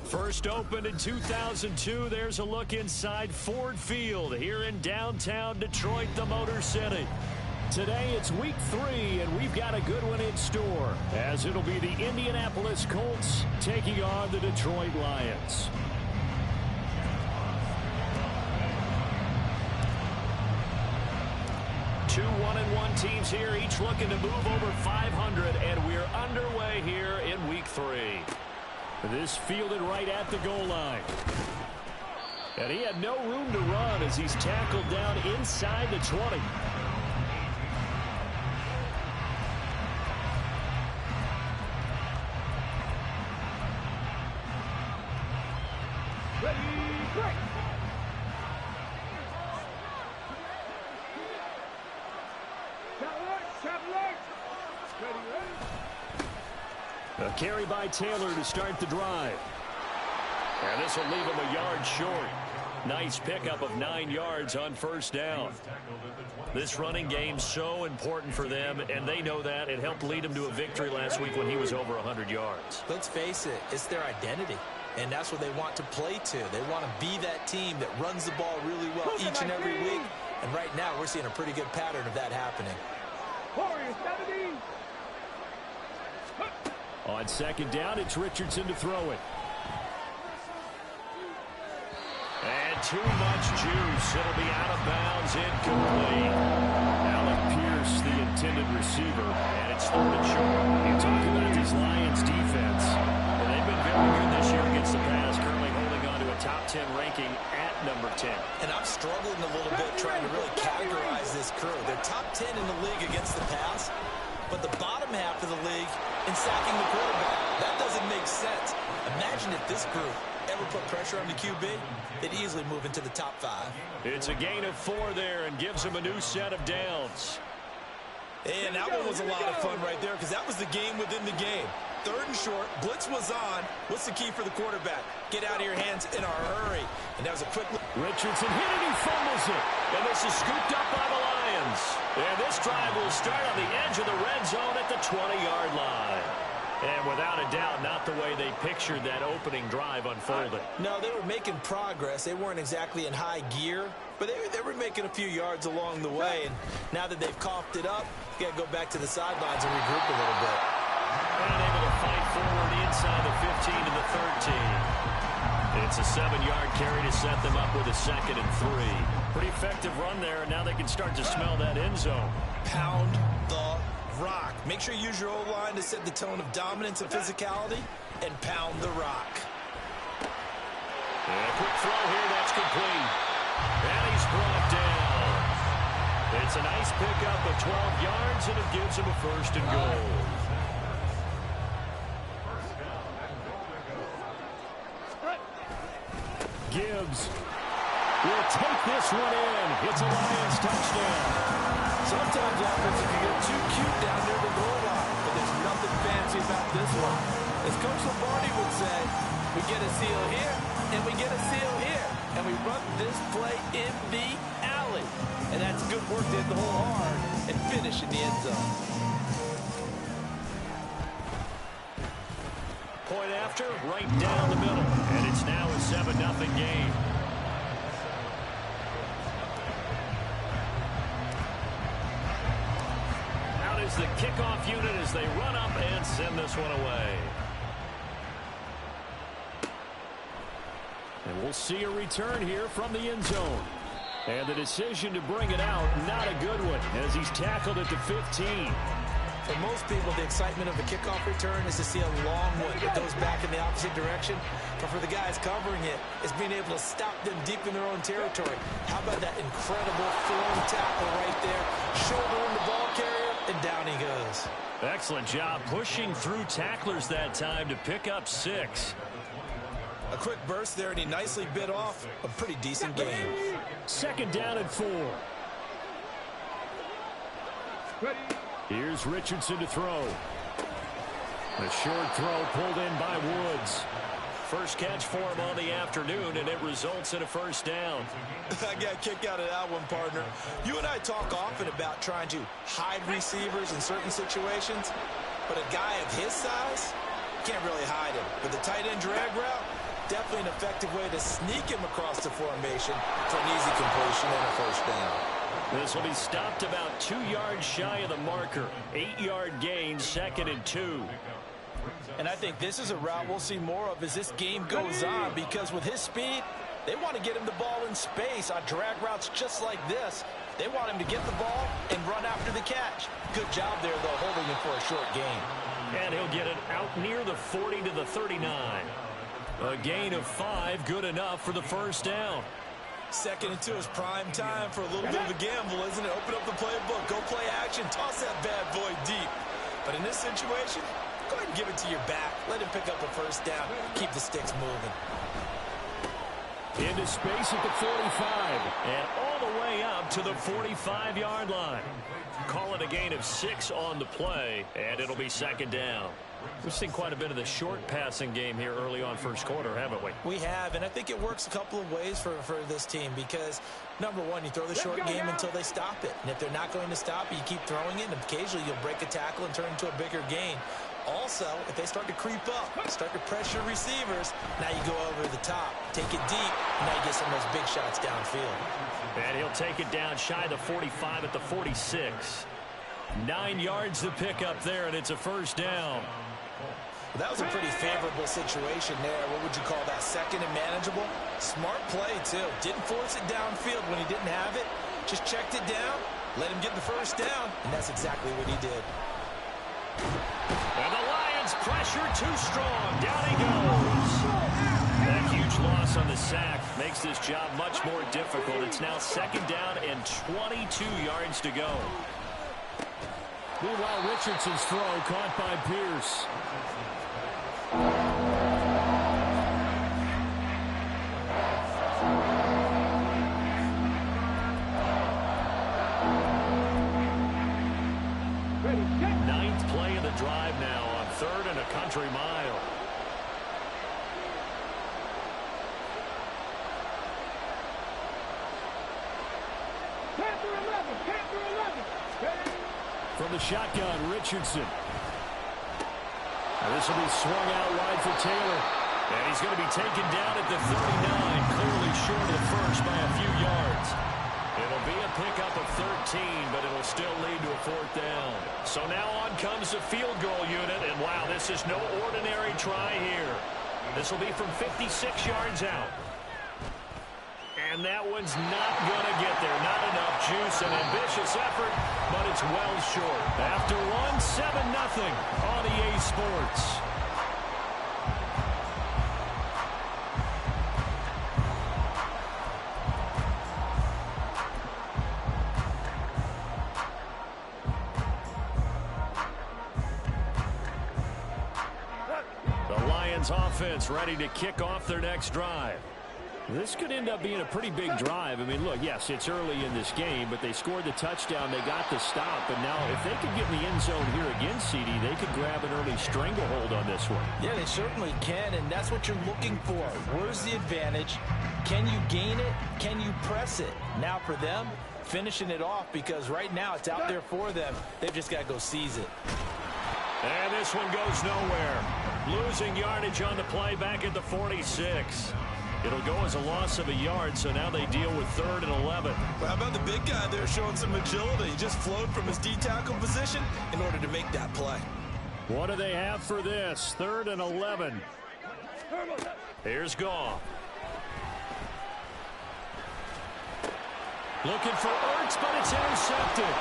First opened in 2002, there's a look inside Ford Field here in downtown Detroit, the Motor City. Today it's week 3, and we've got a good one in store, as it'll be the Indianapolis Colts taking on the Detroit Lions. Two 1-1 teams here, each looking to move over 500, and we're underway here in week 3. This fielded right at the goal line. And he had no room to run as he's tackled down inside the 20. Ready, break. A carry by Taylor to start the drive. And this will leave him a yard short. Nice pickup of 9 yards on first down. This running game's so important for them, and they know that. It helped lead them to a victory last week when he was over 100 yards. Let's face it, it's their identity, and that's what they want to play to. They want to be that team that runs the ball really well each and every week, and right now we're seeing a pretty good pattern of that happening. On second down, it's Richardson to throw it. And too much juice. It'll be out of bounds, incomplete. Alec Pierce, the intended receiver, and it's third and short. You talk about this Lions defense. Well, they've been very good this year against the pass, currently holding on to a top 10 ranking at number 10. And I'm struggling a little bit trying to really categorize this crew. They're top 10 in the league against the pass, but the bottom half of the league in sacking the quarterback. That doesn't make sense. Imagine if this group ever put pressure on the QB, they'd easily move into the top 5. It's a gain of 4 there and gives them a new set of downs. And that one was a lot of fun right there because that was the game within the game. Third and short, blitz was on. What's the key for the quarterback? Get out of your hands in a hurry. And that was a quick look. Richardson hit it, he fumbles it. And this is scooped up by the Lions. And this drive will start on the edge of the red zone at the 20-yard line. And without a doubt, not the way they pictured that opening drive unfolded. No, they were making progress. They weren't exactly in high gear, but they were making a few yards along the way. And now that they've coughed it up, you got to go back to the sidelines and regroup a little bit. And able to fight forward inside the 15 to the 13. It's a 7-yard carry to set them up with a 2nd and 3. Pretty effective run there, and now they can start to smell that end zone. Pound the rock. Make sure you use your O-line to set the tone of dominance and physicality, and pound the rock. And a quick throw here, that's complete. And he's brought down. It's a nice pickup of 12 yards, and it gives him a 1st and goal. Gibbs will take this one in. It's a Lions touchdown. Sometimes offenses can get too cute down near the goal line, but there's nothing fancy about this one. As Coach Lombardi would say, we get a seal here, and we get a seal here, and we run this play in the alley. And that's good work to hit the hole hard and finish in the end zone. Point after, right down the middle. And it's now a 7-0 game. Out is the kickoff unit as they run up and send this one away. And we'll see a return here from the end zone. And the decision to bring it out, not a good one, as he's tackled at the 15. For most people, the excitement of the kickoff return is to see a long one that goes back in the opposite direction. But for the guys covering it, it's being able to stop them deep in their own territory. How about that incredible form tackle right there? Shouldering the ball carrier, and down he goes. Excellent job pushing through tacklers that time to pick up 6. A quick burst there, and he nicely bit off a pretty decent game. 2nd down and 4. Here's Richardson to throw. A short throw pulled in by Woods. First catch for him on the afternoon, and it results in a first down. I got a kick out of that one, partner. You and I talk often about trying to hide receivers in certain situations, but a guy of his size can't really hide him. But the tight end drag route, definitely an effective way to sneak him across the formation for an easy completion and a first down. This will be stopped about 2 yards shy of the marker. 8-yard gain, 2nd and 2. And I think this is a route we'll see more of as this game goes on, because with his speed, they want to get him the ball in space on drag routes just like this. They want him to get the ball and run after the catch. Good job there, though, holding him for a short gain. And he'll get it out near the 40 to the 39. A gain of 5, good enough for the first down. 2nd and 2 is prime time for a little bit of a gamble, isn't it? Open up the playbook, go play action, toss that bad boy deep. But in this situation, go ahead and give it to your back. Let him pick up a first down. Keep the sticks moving. Into space at the 45. And all the way up to the 45-yard line. Call it a gain of 6 on the play, and it'll be 2nd down. We've seen quite a bit of the short passing game here early on first quarter, haven't we? We have, and I think it works a couple of ways for this team because, number one, you throw the short game until they stop it. And if they're not going to stop it, you keep throwing it, and occasionally you'll break a tackle and turn it into a bigger gain. Also, if they start to creep up, start to pressure receivers, now you go over the top, take it deep, and now you get some of those big shots downfield. And he'll take it down shy of the 45 at the 46. 9 yards to pick up there, and it's a first down. Well, that was a pretty favorable situation there. What would you call that? 2nd and manageable? Smart play, too. Didn't force it downfield when he didn't have it. Just checked it down, let him get the first down, and that's exactly what he did. And the Lions pressure too strong. Down he goes. That huge loss on the sack makes this job much more difficult. It's now 2nd down and 22 yards to go. Meanwhile, Richardson's throw caught by Pierce. Ninth play of the drive now on 3rd and a country mile. From the shotgun, Richardson. This will be swung out wide for Taylor. And he's going to be taken down at the 39, clearly short of the first by a few yards. It'll be a pickup of 13, but it'll still lead to a 4th down. So now on comes the field goal unit, and wow, this is no ordinary try here. This will be from 56 yards out. And that one's not going to get there. Not enough juice. An ambitious effort, but it's well short. After one, 7-0 on EA Sports. The Lions offense ready to kick off their next drive. This could end up being a pretty big drive. I mean, look, yes, it's early in this game, but they scored the touchdown. They got the stop. And now if they could get in the end zone here again, CD, they could grab an early stranglehold on this one. Yeah, they certainly can, and that's what you're looking for. Where's the advantage? Can you gain it? Can you press it? Now for them, finishing it off, because right now it's out there for them. They've just got to go seize it. And this one goes nowhere. Losing yardage on the play back at the 46. It'll go as a loss of a yard, so now they deal with 3rd and 11. Well, how about the big guy there showing some agility? He just flowed from his D-tackle position in order to make that play. What do they have for this? 3rd and 11. Here's Goff. Looking for Ertz, but it's intercepted.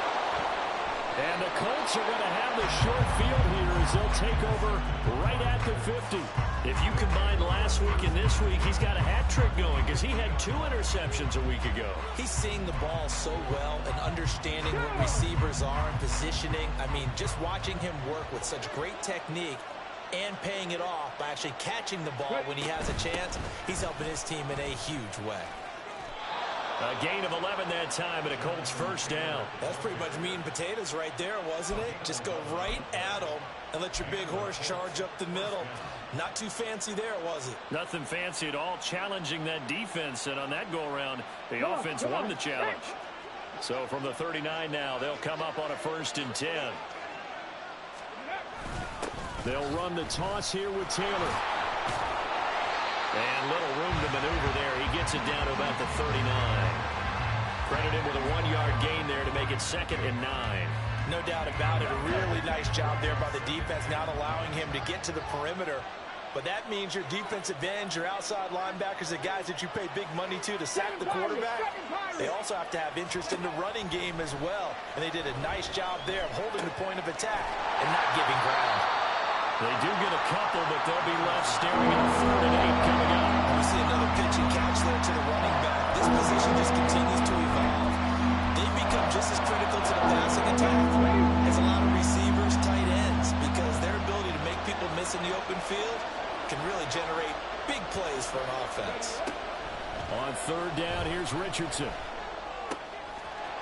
And the Colts are going to have the short field here as they'll take over right at the 50. If you combine last week and this week, he's got a hat trick going because he had 2 interceptions a week ago. He's seeing the ball so well and understanding what receivers are and positioning. I mean, just watching him work with such great technique and paying it off by actually catching the ball when he has a chance, he's helping his team in a huge way. A gain of 11 that time, and a Colts first down. That's pretty much meat and potatoes right there, wasn't it? Just go right at them and let your big horse charge up the middle. Not too fancy there, was it? Nothing fancy at all, challenging that defense, and on that go-around, the offense won the challenge. So from the 39 now, they'll come up on a 1st and 10. They'll run the toss here with Taylor. And little room to maneuver there. He gets it down to about the 39. Credit him with a 1-yard gain there to make it 2nd and 9. No doubt about it. A really nice job there by the defense, not allowing him to get to the perimeter. But that means your defensive ends, your outside linebackers, the guys that you pay big money to sack the quarterback, they also have to have interest in the running game as well. And they did a nice job there of holding the point of attack and not giving ground. They do get a couple, but they'll be left staring at 3rd and 8 coming up. We see another pitch and catch there to the running back. This position just continues to evolve. They become just as critical to the passing attack as a lot of receivers, tight ends, because their ability to make people miss in the open field can really generate big plays for an offense. On 3rd down, here's Richardson.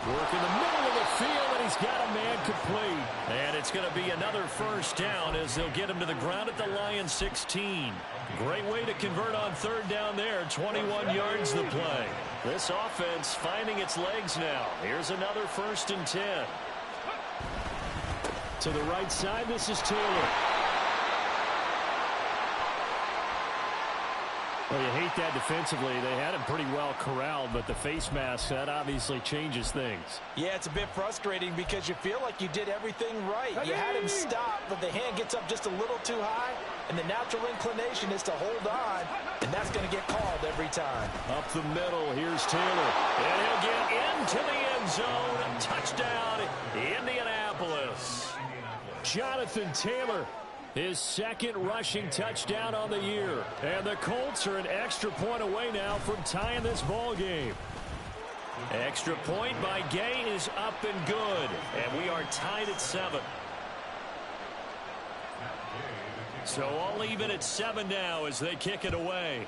Work in the middle of the field, and he's got a man complete. And it's going to be another 1st down as they'll get him to the ground at the Lions 16. Great way to convert on 3rd down there. 21 yards the play. This offense finding its legs now. Here's another 1st and 10. To the right side, this is Taylor. Well, you hate that defensively. They had him pretty well corralled, but the face mask, that obviously changes things. Yeah, it's a bit frustrating because you feel like you did everything right. You had him stop, but the hand gets up just a little too high, and the natural inclination is to hold on, and that's going to get called every time. Up the middle, here's Taylor. And he'll get into the end zone. Touchdown, Indianapolis. Jonathan Taylor, his 2nd rushing touchdown on the year. And the Colts are an extra point away now from tying this ball game. Extra point by Gay is up and good. And we are tied at 7. So all even at 7 now as they kick it away.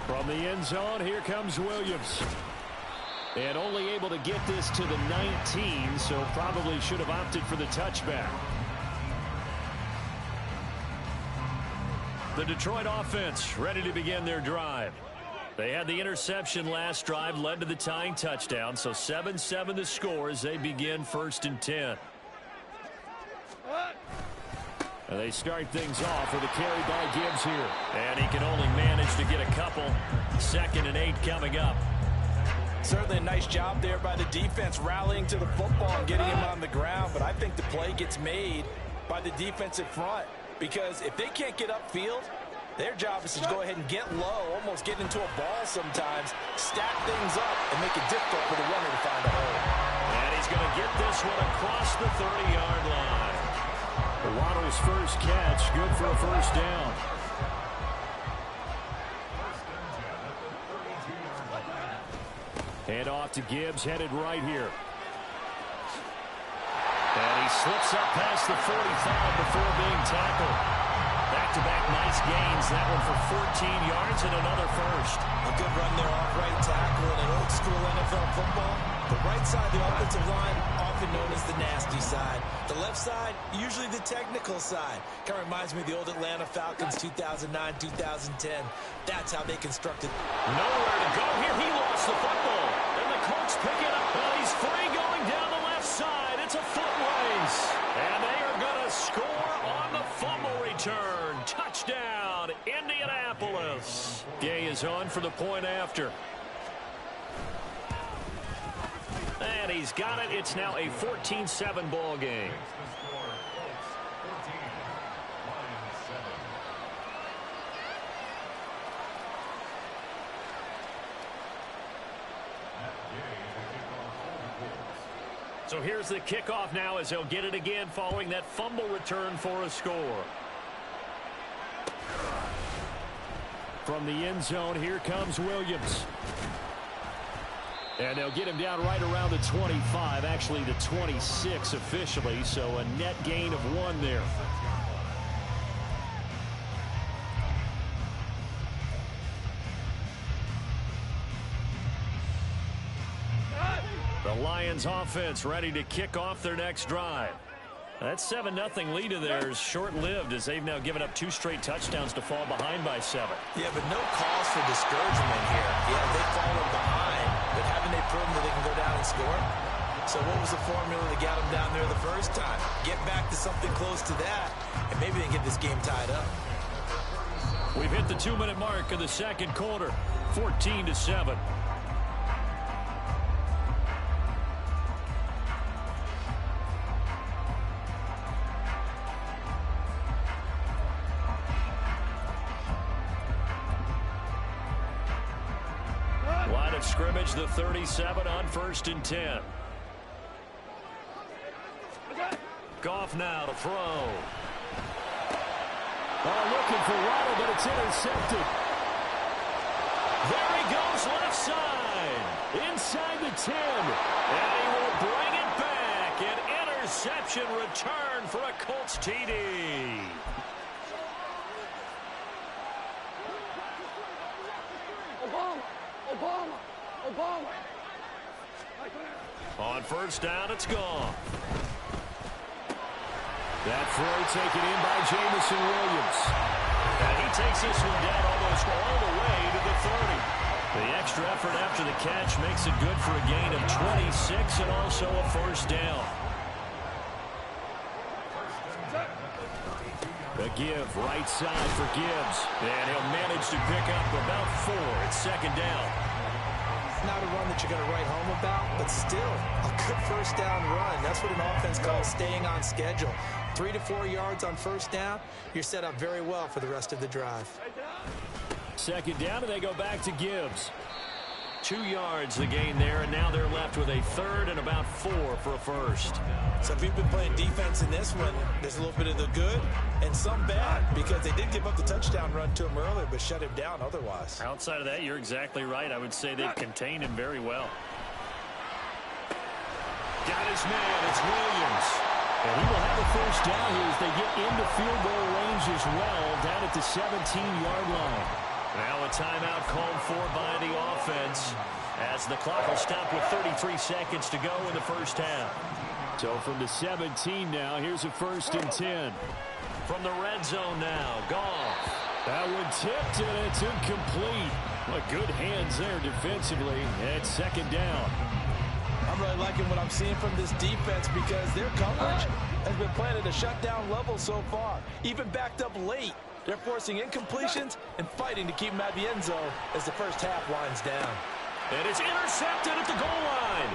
From the end zone, here comes Williams. And only able to get this to the 19, so probably should have opted for the touchback. The Detroit offense ready to begin their drive. They had the interception last drive, led to the tying touchdown, so 7-7 the score as they begin 1st and 10. And they start things off with a carry by Gibbs here. And he can only manage to get a couple. 2nd and 8 coming up. Certainly a nice job there by the defense rallying to the football and getting him on the ground, but I think the play gets made by the defensive front because if they can't get upfield, their job is to go ahead and get low, almost get into a ball sometimes, stack things up, and make it difficult for the runner to find a hole. And he's going to get this one across the 30-yard line. Waddle's first catch, good for a 1st down. Hand off to Gibbs, headed right here. And he slips up past the 45 before being tackled. Back-to-back nice gains. That one for 14 yards and another 1st. A good run there off right tackle in an old-school NFL football. The right side of the offensive line, often known as the nasty side. The left side, usually the technical side. Kind of reminds me of the old Atlanta Falcons 2009-2010. That's how they constructed. Nowhere to go here. He lost the football. And the Colts pick it up. Well, he's free going down the left side. It's a foot race. And they are going to score on the fumble return. Touchdown, Indianapolis. Gay is on for the point after. And he's got it. It's now a 14-7 ball game. So here's the kickoff now as they'll get it again following that fumble return for a score. From the end zone, here comes Williams. And they'll get him down right around the 25, actually the 26 officially, so a net gain of 1 there. Lions offense ready to kick off their next drive. That 7-0 lead of theirs short-lived as they've now given up 2 straight touchdowns to fall behind by 7. Yeah, but no cause for discouragement here. Yeah, they've fallen behind, but haven't they proven that they can go down and score? So what was the formula that got them down there the first time? Get back to something close to that, and maybe they can get this game tied up. We've hit the 2-minute mark of the second quarter, 14-7. Line of scrimmage, the 37 on 1st and 10. Goff now to throw. Looking for Waddle, but it's intercepted. There he goes, left side. Inside the 10. And he will bring it back. An interception return for a Colts TD. Obama. On 1st down, it's gone. That throw taken in by Jameson Williams. And he takes this one down almost all the way to the 30. The extra effort after the catch makes it good for a gain of 26 and also a 1st down. The give, right side for Gibbs. And he'll manage to pick up about 4 at 2nd down. Not a run that you're going to write home about, but still a good 1st down run. That's what an offense calls staying on schedule. 3 to 4 yards on 1st down, you're set up very well for the rest of the drive. 2nd down, and they go back to Gibbs. 2 yards the gain there, and now they're left with a 3rd and about 4 for a 1st. So if you've been playing defense in this one, there's a little bit of the good and some bad, because they did give up the touchdown run to him earlier, but shut him down otherwise. Outside of that, you're exactly right. I would say they've contained him very well. Got his man. It's Williams. And he will have a 1st down here as they get into field goal range as well, down at the 17-yard line. Now a timeout called for by the offense as the clock will stop with 33 seconds to go in the 1st half. So from the 17 now, here's a 1st and 10. From the red zone now, Goff. That one tipped and it's incomplete. Well, good hands there defensively at 2nd down. I'm really liking what I'm seeing from this defense because their coverage has been playing at a shutdown level so far. Even backed up late. They're forcing incompletions and fighting to keep them at the end zone as the 1st half winds down. And it's intercepted at the goal line.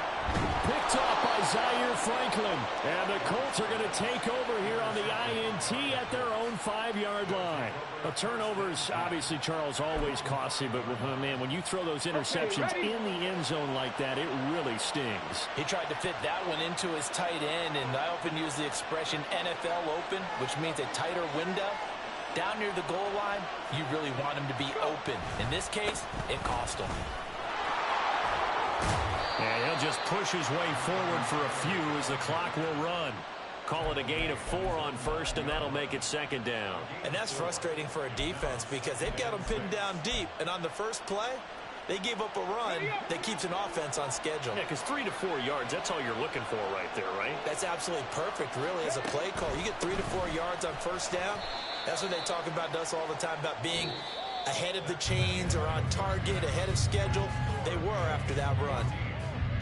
Picked off by Zaire Franklin. And the Colts are going to take over here on the INT at their own 5-yard line. A turnovers, obviously, Charles, always costly. But, man, when you throw those interceptions in the end zone like that, it really stings. He tried to fit that one into his tight end, and I often use the expression NFL open, which means a tighter window. Down near the goal line, you really want him to be open. In this case, it cost him. And he'll just push his way forward for a few as the clock will run. Call it a gain of 4 on 1st, and that'll make it 2nd down. And that's frustrating for a defense because they've got them pinned down deep. And on the first play, they gave up a run that keeps an offense on schedule. Yeah, because 3 to 4 yards, that's all you're looking for right there, right? That's absolutely perfect, really, as a play call. You get 3 to 4 yards on 1st down. That's what they talk about us all the time, about being ahead of the chains or on target, ahead of schedule. They were after that run.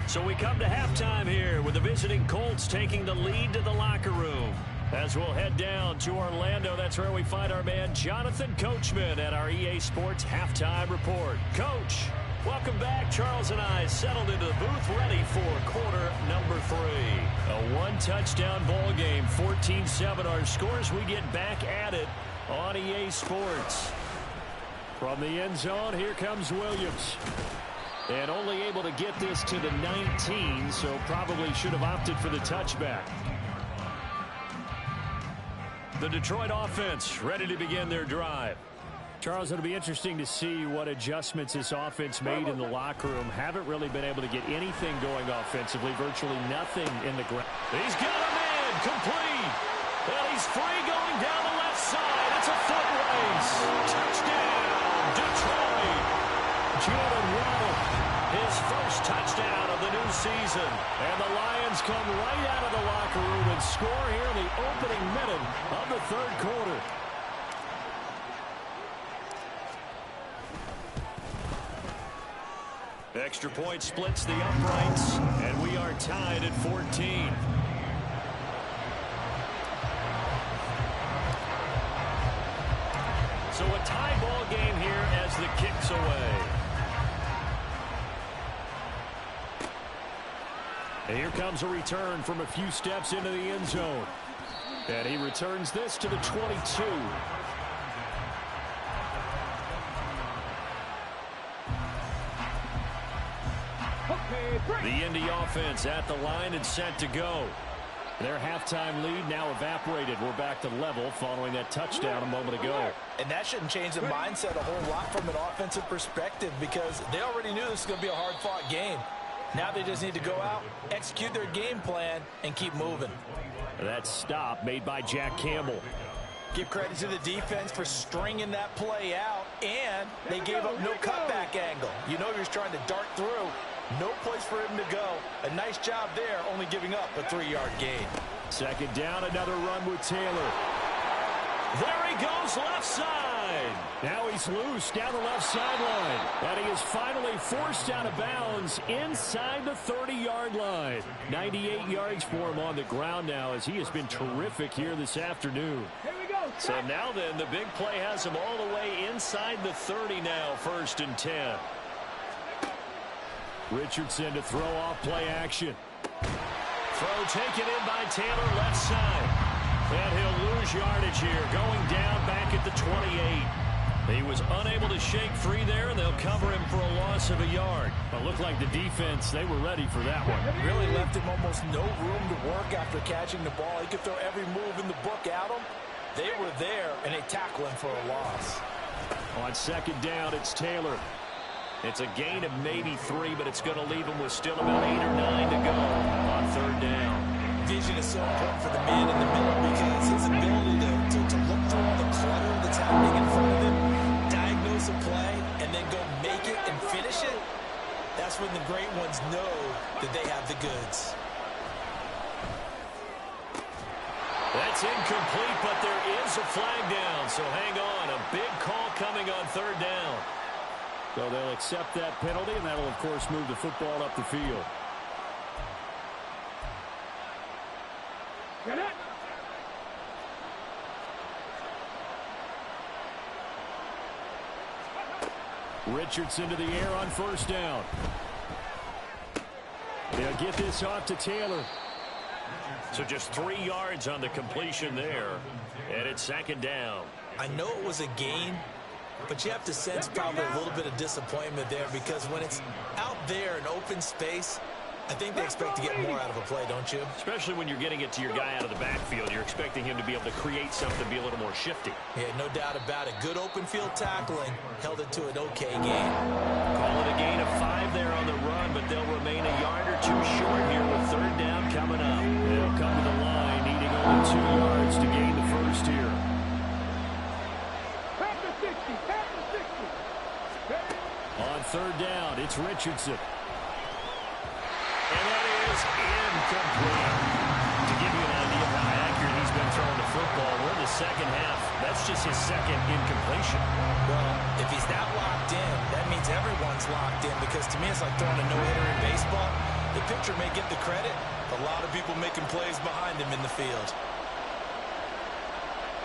So we come to halftime here with the visiting Colts taking the lead to the locker room. As we'll head down to Orlando, that's where we find our man Jonathan Coachman at our EA Sports Halftime Report. Coach, welcome back. Charles and I settled into the booth ready for quarter number 3. A 1-touchdown ball game, 14-7 our scores. We get back at it on EA Sports. From the end zone, here comes Williams. And only able to get this to the 19, so probably should have opted for the touchback. The Detroit offense ready to begin their drive. Charles, it'll be interesting to see what adjustments this offense made in the locker room. Haven't really been able to get anything going offensively, virtually nothing in the ground. He's got a man complete. And he's free going down the left side. It's a foot race. Touchdown, Detroit. Jalen Waddle, his first touchdown of the new season. And fans come right out of the locker room and score here in the opening minute of the third quarter. Extra point splits the uprights, and we are tied at 14. So a tie ball game here as the kick's away. And here comes a return from a few steps into the end zone. And he returns this to the 22. The Indy offense at the line and set to go. Their halftime lead now evaporated. We're back to level following that touchdown a moment ago. And that shouldn't change the mindset a whole lot from an offensive perspective because they already knew this was going to be a hard-fought game. Now they just need to go out, execute their game plan, and keep moving. That stop made by Jack Campbell. Give credit to the defense for stringing that play out, and they gave up no cutback angle. You know he was trying to dart through. No place for him to go. A nice job there, only giving up a 3-yard gain. Second down, another run with Taylor. There he goes, left side. Now he's loose down the left sideline. And he is finally forced out of bounds inside the 30-yard line. 98 yards for him on the ground now as he has been terrific here this afternoon. Here we go. So now then, the big play has him all the way inside the 30 now, 1st and 10. Richardson to throw off play action. Throw taken in by Taylor, left side. And he'll lose yardage here, going down back at the 28. He was unable to shake free there, and they'll cover him for a loss of a yard. It looked like the defense, they were ready for that one. Really left him almost no room to work after catching the ball. He could throw every move in the book at him. They were there, and they tackle him for a loss. On second down, it's Taylor. It's a gain of maybe 3, but it's going to leave him with still about 8 or 9 to go on third down. Vision is so important for the man in the middle because his ability to look through all the clutter that's happening in front of him, diagnose a play, and then go make it and finish it, that's when the great ones know that they have the goods. That's incomplete, but there is a flag down, so hang on. A big call coming on third down. So they'll accept that penalty, and that'll, of course, move the football up the field. Get it. Richardson to the air on first down. They'll get this off to Taylor. So just 3 yards on the completion there, and it's second down. I know it was a gain, but you have to sense probably a little bit of disappointment there because when it's out there in open space, I think they expect to get more out of a play, don't you? Especially when you're getting it to your guy out of the backfield. You're expecting him to be able to create something, be a little more shifty. Yeah, no doubt about it. Good open field tackling held it to an okay gain. Call it a gain of 5 there on the run, but they'll remain a yard or 2 short here with third down coming up. They'll come to the line, needing only 2 yards to gain the first here. On third down, it's Richardson. And that is incomplete. To give you an idea of how accurate he's been throwing the football, we're in the second half. That's just his second incompletion. Well, if he's that locked in, that means everyone's locked in because to me it's like throwing a no-hitter in baseball. The pitcher may get the credit, a lot of people making plays behind him in the field.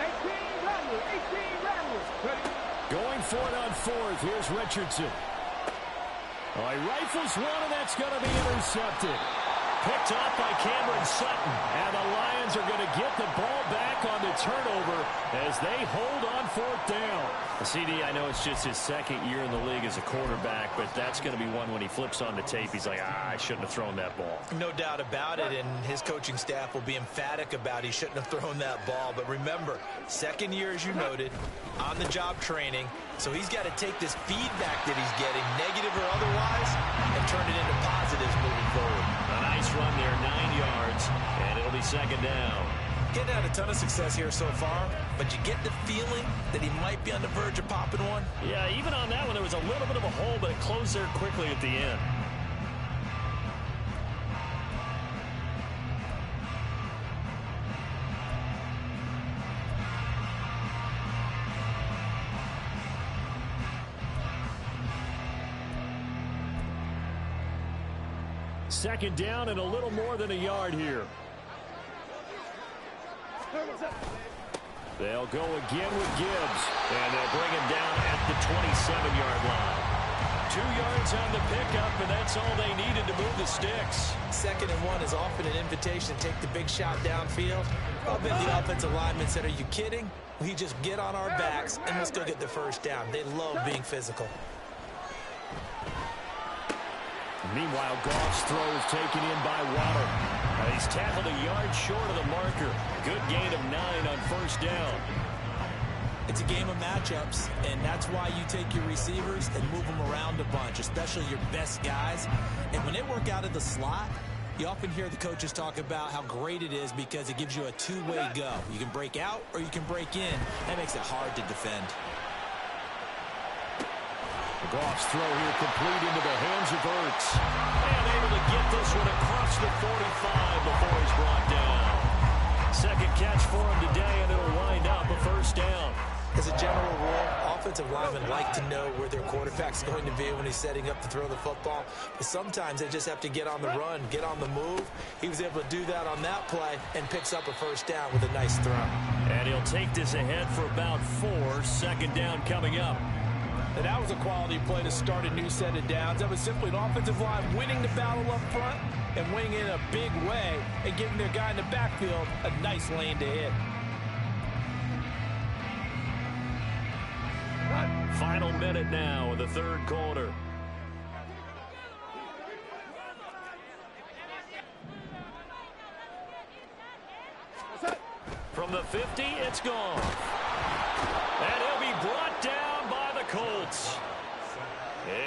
18 Ramblers. Going for it on fourth. Here's Richardson. Oh, he rifles one, and that's going to be intercepted. Picked off by Cameron Sutton. And the Lions are going to get the ball back on the turnover as they hold on fourth down. CD, I know it's just his second year in the league as a quarterback, but that's going to be one when he flips on the tape. He's like, I shouldn't have thrown that ball. No doubt about it, and his coaching staff will be emphatic about he shouldn't have thrown that ball. But remember, second year, as you noted, on-the-job training, so he's got to take this feedback that he's getting, negative or otherwise, and turn it into positives moving forward. A nice run there, 9 yards, and it'll be second down. Getting had a ton of success here so far, but you get the feeling that he might be on the verge of popping one. Yeah, even on that one, there was a little bit of a hole, but it closed there quickly at the end. Second down and a little more than a yard here. They'll go again with Gibbs, and they'll bring him down at the 27-yard line. 2 yards on the pickup, and that's all they needed to move the sticks. 2nd and 1 is often an invitation to take the big shot downfield. I bet the offensive lineman said, are you kidding? We just get on our backs, and let's go get the first down. They love being physical. Meanwhile, Goff's throw is taken in by Waddle. He's tackled a yard short of the marker. Good gain of 9 on first down. It's a game of matchups, and that's why you take your receivers and move them around a bunch, especially your best guys. And when they work out of the slot, you often hear the coaches talk about how great it is because it gives you a two-way go. You can break out or you can break in. That makes it hard to defend. Goff's throw here complete into the hands of Ertz. And able to get this one across the 45 before he's brought down. Second catch for him today, and it'll wind up a first down. As a general rule, offensive linemen like to know where their quarterback's going to be when he's setting up to throw the football. But sometimes they just have to get on the run, get on the move. He was able to do that on that play and picks up a first down with a nice throw. And he'll take this ahead for about 4. Second down coming up. And that was a quality play to start a new set of downs. That was simply an offensive line winning the battle up front and winning in a big way and giving their guy in the backfield a nice lane to hit. Final minute now of the third quarter. From the 50, it's gone. And he'll be brought down by the Colts.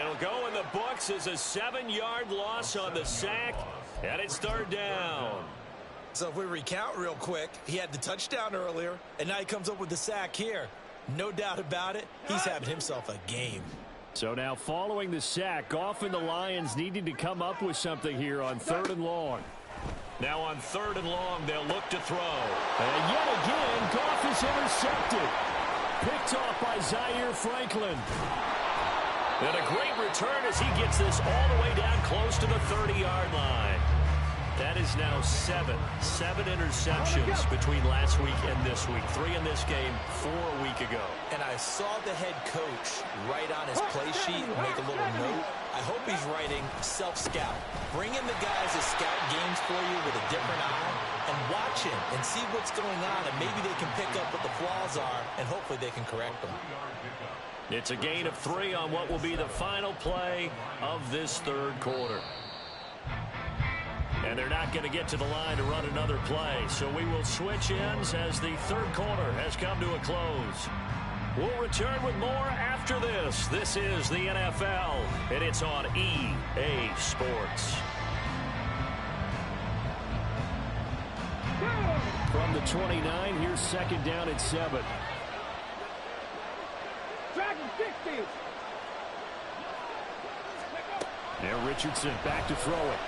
It'll go in the books as a 7-yard loss on the sack, and it's third down. So if we recount real quick, he had the touchdown earlier, and now he comes up with the sack here. No doubt about it, he's having himself a game. So now following the sack, Goff and the Lions needing to come up with something here on 3rd and long. Now on 3rd and long, they'll look to throw. And yet again, Goff is intercepted. Picked off by Zaire Franklin. And a great return as he gets this all the way down close to the 30-yard line. That is now 7 interceptions between last week and this week. 3 in this game, 4 a week ago. And I saw the head coach write on his play sheet and make a little note. I hope he's writing self-scout. Bring in the guys to scout games for you with a different eye and watch him and see what's going on, and maybe they can pick up what the flaws are, and hopefully they can correct them. It's a gain of 3 on what will be the final play of this third quarter. And they're not going to get to the line to run another play. So we will switch ends as the third quarter has come to a close. We'll return with more after this. This is the NFL, and it's on EA Sports. From the 29, here's second down at 7. Dragon 60. Now Richardson back to throw it.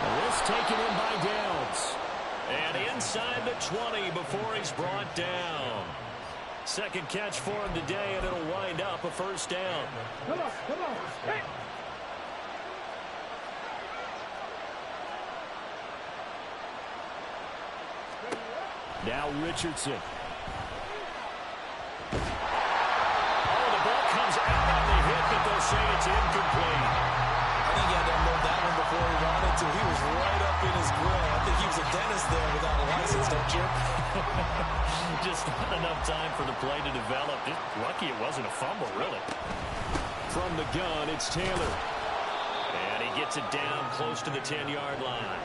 This taken in by Downs. And inside the 20 before he's brought down. Second catch for him today, and it'll wind up a first down. Come on, come on. Hey. Now Richardson. Oh, the ball comes out on the hit, but they'll say it's incomplete. I think he had to unload that one before he wanted to. He was right up in his grill. I think he was a dentist there without a license, don't you? Just not enough time for the play to develop. Just lucky it wasn't a fumble, really. From the gun, it's Taylor. And he gets it down close to the 10-yard line.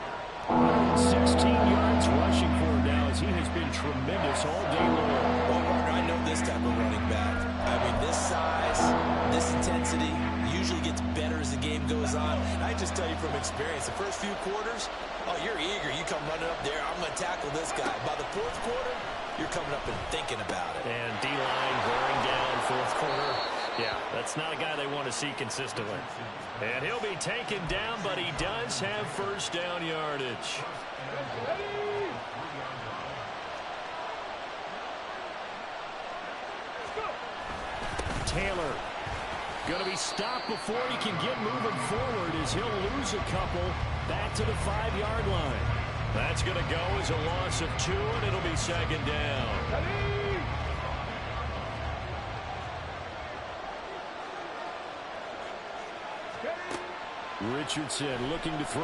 16 yards rushing for him now as he has been tremendous all day long. Well, partner, I know this type of running back. I mean, this size, this intensity usually gets better as the game goes on. And I just tell you from experience, the first few quarters, oh, you're eager. You come running up there, I'm going to tackle this guy. By the fourth quarter, you're coming up and thinking about it. And D-line wearing down fourth quarter. Yeah, that's not a guy they want to see consistently. And he'll be taken down, but he does have first down yardage. Taylor Going to be stopped before he can get moving forward as he'll lose a couple back to the 5-yard line. That's going to go as a loss of 2, and it'll be second down. Richardson looking to throw.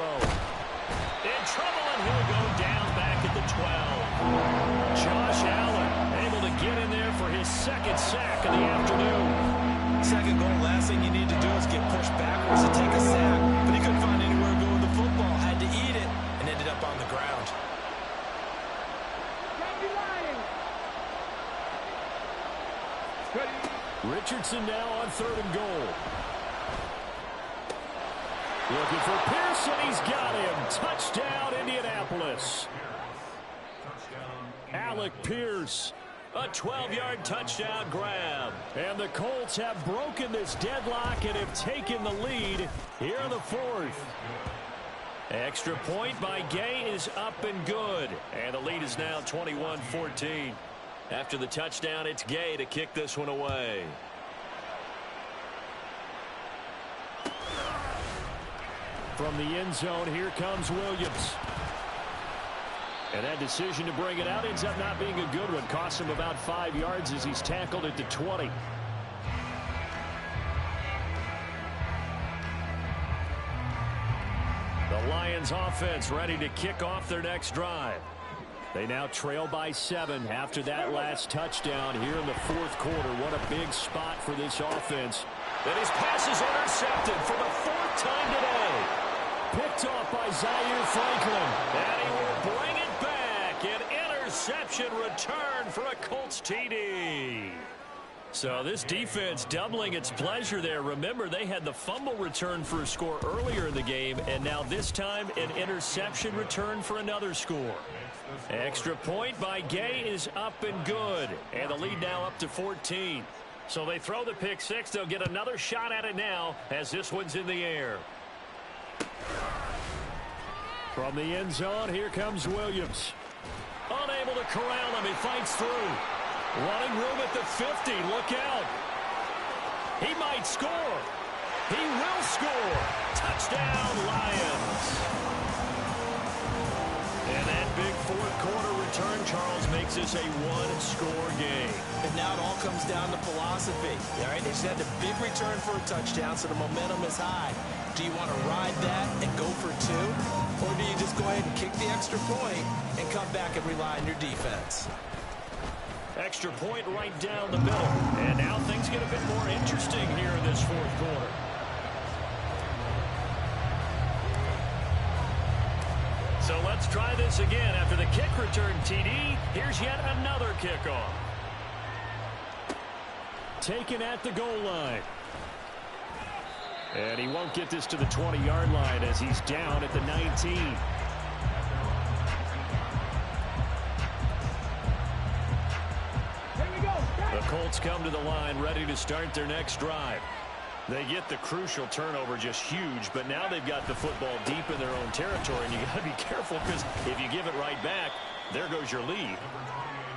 In trouble, and he'll go down back at the 12. Josh Allen able to get in there for his second sack of the afternoon. Second goal, last thing you need to do is get pushed backwards and take a sack. But he couldn't find anywhere to go with the football. Had to eat it and ended up on the ground. Richardson now on 3rd and goal. Looking for Pearson. He's got him. Touchdown, Indianapolis. Alec Pierce. A 12-yard touchdown grab. And the Colts have broken this deadlock and have taken the lead here in the 4th. Extra point by Gay is up and good. And the lead is now 21-14. After the touchdown, it's Gay to kick this one away. From the end zone, here comes Williams. And that decision to bring it out ends up not being a good one. Costs him about 5 yards as he's tackled at the 20. The Lions offense ready to kick off their next drive. They now trail by 7 after that last touchdown here in the 4th quarter. What a big spot for this offense. And his pass is intercepted for the 4th time today. Picked off by Zaire Franklin. And he will bring it back. An interception return for a Colts TD. So this defense doubling its pleasure there. Remember, they had the fumble return for a score earlier in the game, and now this time an interception return for another score. Extra point by Gay is up and good, and the lead now up to 14. So they throw the pick 6. They'll get another shot at it now as this one's in the air. From the end zone, here comes Williams. Unable to corral him. He fights through. Running room at the 50. Look out. He might score. He will score. Touchdown, Lions. And that big 4th quarter return, Charles, makes this a 1-score game. And now it all comes down to philosophy. All right, they just had the big return for a touchdown, so the momentum is high. Do you want to ride that and go for 2? Or do you just go ahead and kick the extra point and come back and rely on your defense? Extra point right down the middle. And now things get a bit more interesting here in this 4th quarter. So let's try this again. After the kick return TD, here's yet another kickoff. Taken at the goal line. And he won't get this to the 20-yard line as he's down at the 19. The Colts come to the line ready to start their next drive. They get the crucial turnover, just huge, but now they've got the football deep in their own territory, and you got to be careful because if you give it right back, there goes your lead.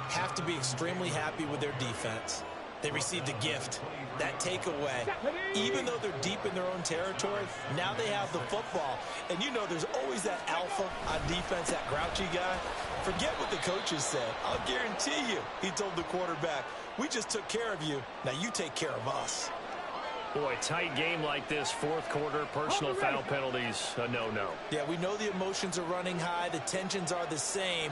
Have to be extremely happy with their defense. They received a gift. That takeaway, even though they're deep in their own territory, now they have the football. And you know there's always that alpha on defense, that grouchy guy. Forget what the coaches said. I'll guarantee you, he told the quarterback, we just took care of you. Now you take care of us. Boy, tight game like this, 4th quarter, personal foul penalties, a no-no. Yeah, we know the emotions are running high. The tensions are the same.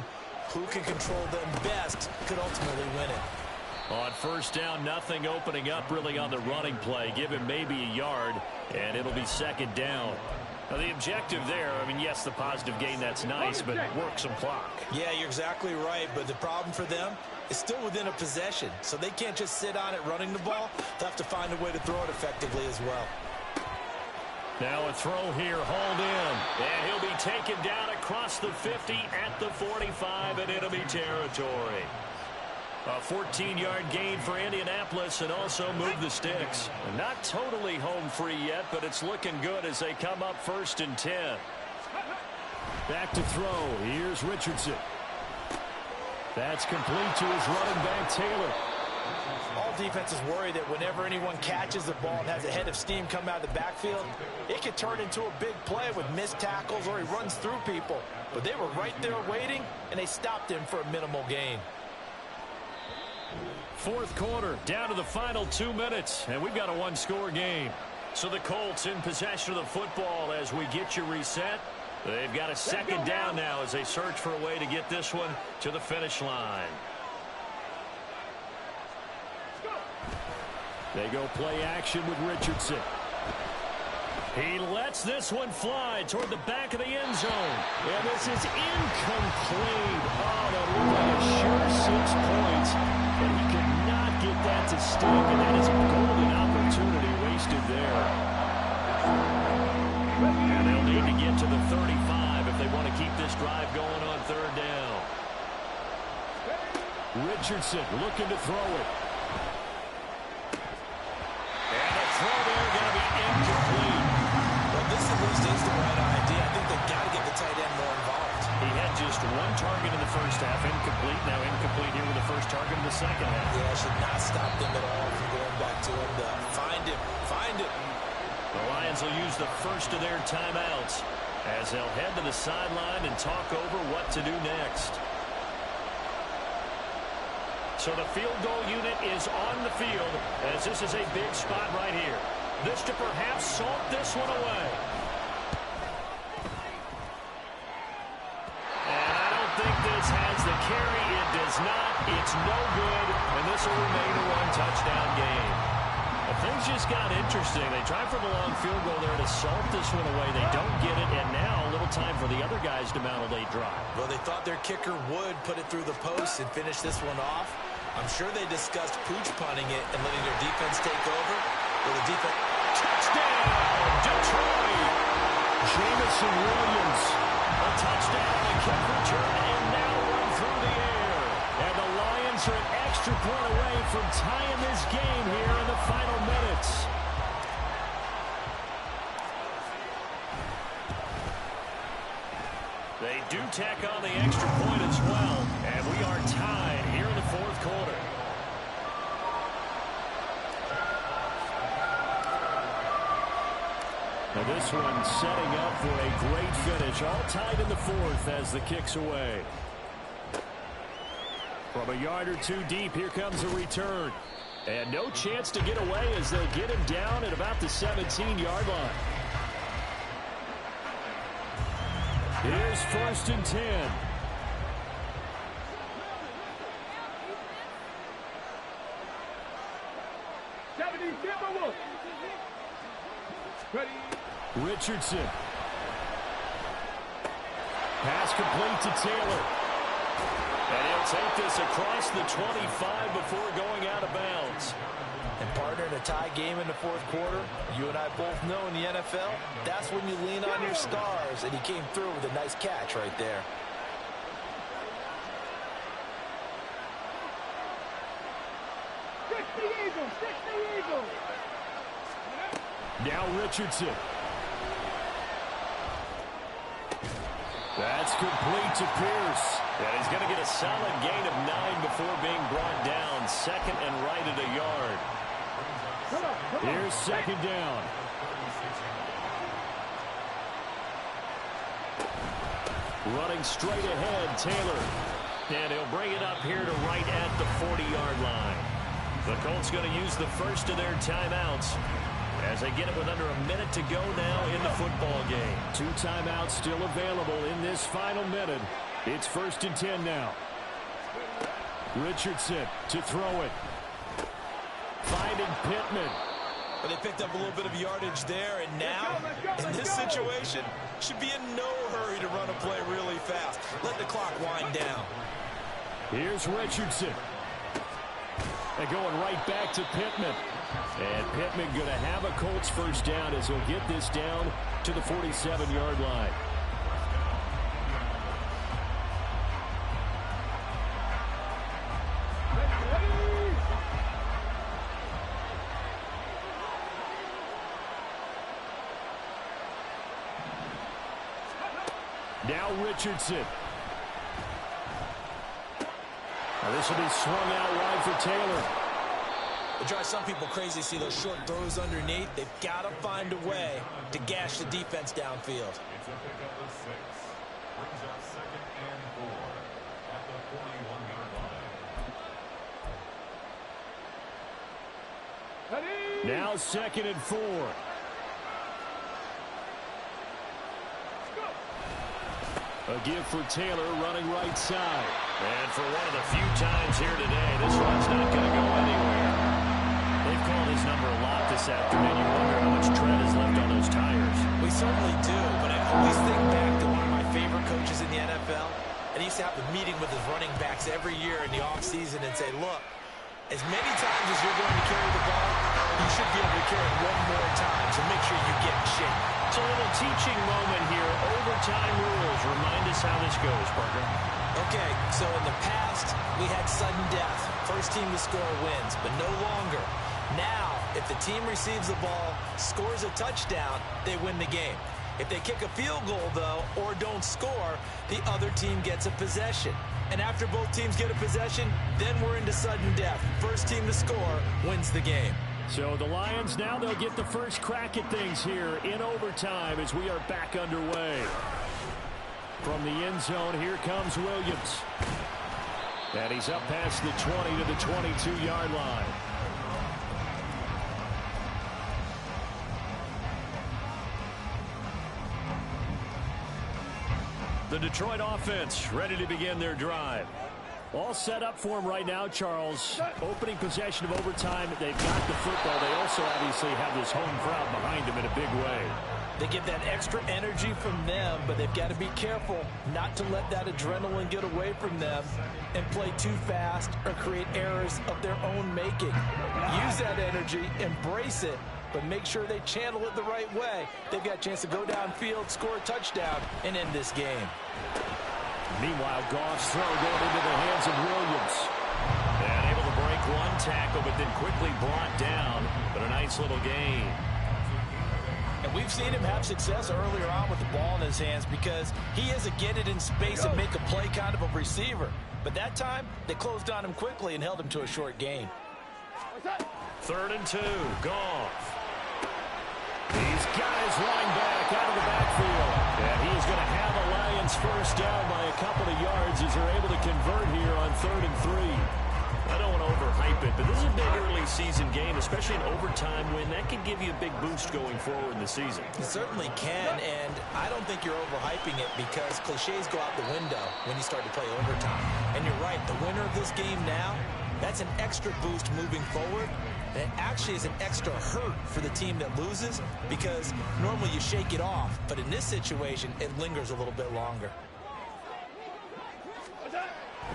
Who can control them best could ultimately win it. On 1st down, nothing opening up really on the running play. Give him maybe a yard, and it'll be 2nd down. Now, the objective there, I mean, yes, the positive gain, that's nice, but work some clock. Yeah, you're exactly right, but the problem for them is still within a possession, so they can't just sit on it running the ball. They'll have to find a way to throw it effectively as well. Now a throw here, hauled in, and he'll be taken down across the 50 at the 45 and enemy territory. A 14-yard gain for Indianapolis and also move the sticks. Not totally home free yet, but it's looking good as they come up 1st and 10. Back to throw. Here's Richardson. That's complete to his running back, Taylor. All defenses worry that whenever anyone catches the ball and has a head of steam come out of the backfield, it could turn into a big play with missed tackles or he runs through people. But they were right there waiting, and they stopped him for a minimal gain. Fourth quarter, down to the final 2 minutes, and we've got a one-score game. So the Colts in possession of the football as we get you reset. They've got a second down now as they search for a way to get this one to the finish line. They go play action with Richardson. He lets this one fly toward the back of the end zone. And this is incomplete. Oh, that looked like a sure 6 points. But he could not get that to stick. And that is a golden opportunity wasted there. And they'll need to get to the 35 if they want to keep this drive going on third down. Richardson looking to throw it. And the throw there going to be incomplete. Well, this at least is the right idea. I think they've got to get the tight end more involved. He had just one target in the first half, incomplete. Now incomplete here with the first target in the second half. Yeah, I should not stop them at all from going back to him. Find him. Find him. The Lions will use the first of their timeouts as they'll head to the sideline and talk over what to do next. So the field goal unit is on the field as this is a big spot right here. This to perhaps salt this one away. And I don't think this has the carry. It does not. It's no good. And this will remain a one-touchdown game. But things just got interesting. They tried for the long field goal there to salt this one away. They don't get it. And now a little time for the other guys to mount a late drive. Well, they thought their kicker would put it through the post and finish this one off. I'm sure they discussed pooch punting it and letting their defense take over. Well, the defense... Touchdown, Detroit! Jameson Williams. A touchdown, a kick return, and now run through the air. And the Lions are an extra point away from tying this game here in the final minutes. They do tack on the extra point as well. And we are tied here in the fourth quarter. Now this one setting up for a great finish. All tied in the fourth as the kick's away. From a yard or two deep, here comes a return. And no chance to get away as they'll get him down at about the 17-yard line. Here's first and 10. Richardson. Pass complete to Taylor. And he'll take this across the 25 before going out of bounds. And partner, in a tie game in the fourth quarter, you and I both know in the NFL, that's when you lean on your stars, and he came through with a nice catch right there. Now Richardson. That's complete to Pierce. And he's going to get a solid gain of 9 before being brought down. Second and right at a yard. Here's second down. Running straight ahead, Taylor. And he'll bring it up here to right at the 40-yard line. The Colts going to use the first of their timeouts as they get it with under a minute to go now in the football game. 2 timeouts still available in this final minute. It's first and 10 now. Richardson to throw it. Finding Pittman. But they picked up a little bit of yardage there, and now, in this situation, should be in no hurry to run a play really fast. Let the clock wind down. Here's Richardson. And going right back to Pittman. And Pittman going to have a Colts first down as he'll get this down to the 47-yard line. Now Richardson. Now this will be swung out wide for Taylor. It drives some people crazy to see those short throws underneath. They've got to find a way to gash the defense downfield. It's a pickup of 6. Brings up 2nd and 4 at the 41-yard line. Now 2nd and 4. A give for Taylor running right side. And for one of the few times here today, this one's not going to go anywhere. They've called his number a lot this afternoon. You wonder how much tread is left on those tires. We certainly do, but I always think back to one of my favorite coaches in the NFL. And he used to have a meeting with his running backs every year in the offseason and say, look, as many times as you're going to carry the ball, you should be able to carry it one more time, so make sure you get in shape. It's a little teaching moment here. Overtime rules. Remind us how this goes, Parker. Okay, so in the past, we had sudden death. First team to score wins, but no longer. Now, if the team receives the ball, scores a touchdown, they win the game. If they kick a field goal, though, or don't score, the other team gets a possession. And after both teams get a possession, then we're into sudden death. First team to score wins the game. So the Lions now, they'll get the first crack at things here in overtime as we are back underway. From the end zone, here comes Williams. And he's up past the 20 to the 22-yard line. The Detroit offense ready to begin their drive. All set up for him right now, Charles. Opening possession of overtime. They've got the football. They also obviously have this home crowd behind them in a big way. They get that extra energy from them, but they've got to be careful not to let that adrenaline get away from them and play too fast or create errors of their own making. Use that energy, embrace it, but make sure they channel it the right way. They've got a chance to go downfield, score a touchdown, and end this game. Meanwhile, Goff's throw going into the hands of Williams. And able to break one tackle, but then quickly brought down. But a nice little gain. And we've seen him have success earlier on with the ball in his hands because he is a get it in space and make a play kind of a receiver. But that time, they closed on him quickly and held him to a short gain. 3rd and 2, Goff. He's got his running back out of the backfield. And he is going to have a Lions first down by a couple of yards as they're able to convert here on 3rd and 3. I don't want to overhype it, but this is a big early season game, especially an overtime win. That can give you a big boost going forward in the season. It certainly can, and I don't think you're overhyping it because cliches go out the window when you start to play overtime. And you're right, the winner of this game now, that's an extra boost moving forward. And it actually is an extra hurt for the team that loses because normally you shake it off. But in this situation, it lingers a little bit longer.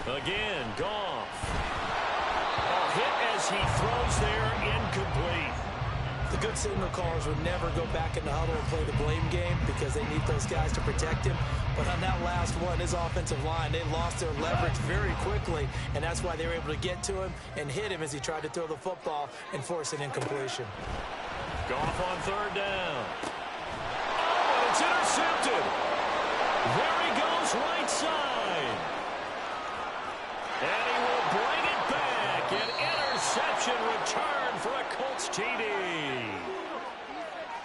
Again, Goff. A hit as he throws there, incomplete. The good signal callers would never go back in the huddle and play the blame game because they need those guys to protect him. But on that last one, his offensive line, they lost their leverage very quickly, and that's why they were able to get to him and hit him as he tried to throw the football and force an incompletion. Goff on 3rd down. Oh, and it's intercepted. There he goes, right side. And he will bring it back. An interception return for a Colts TD.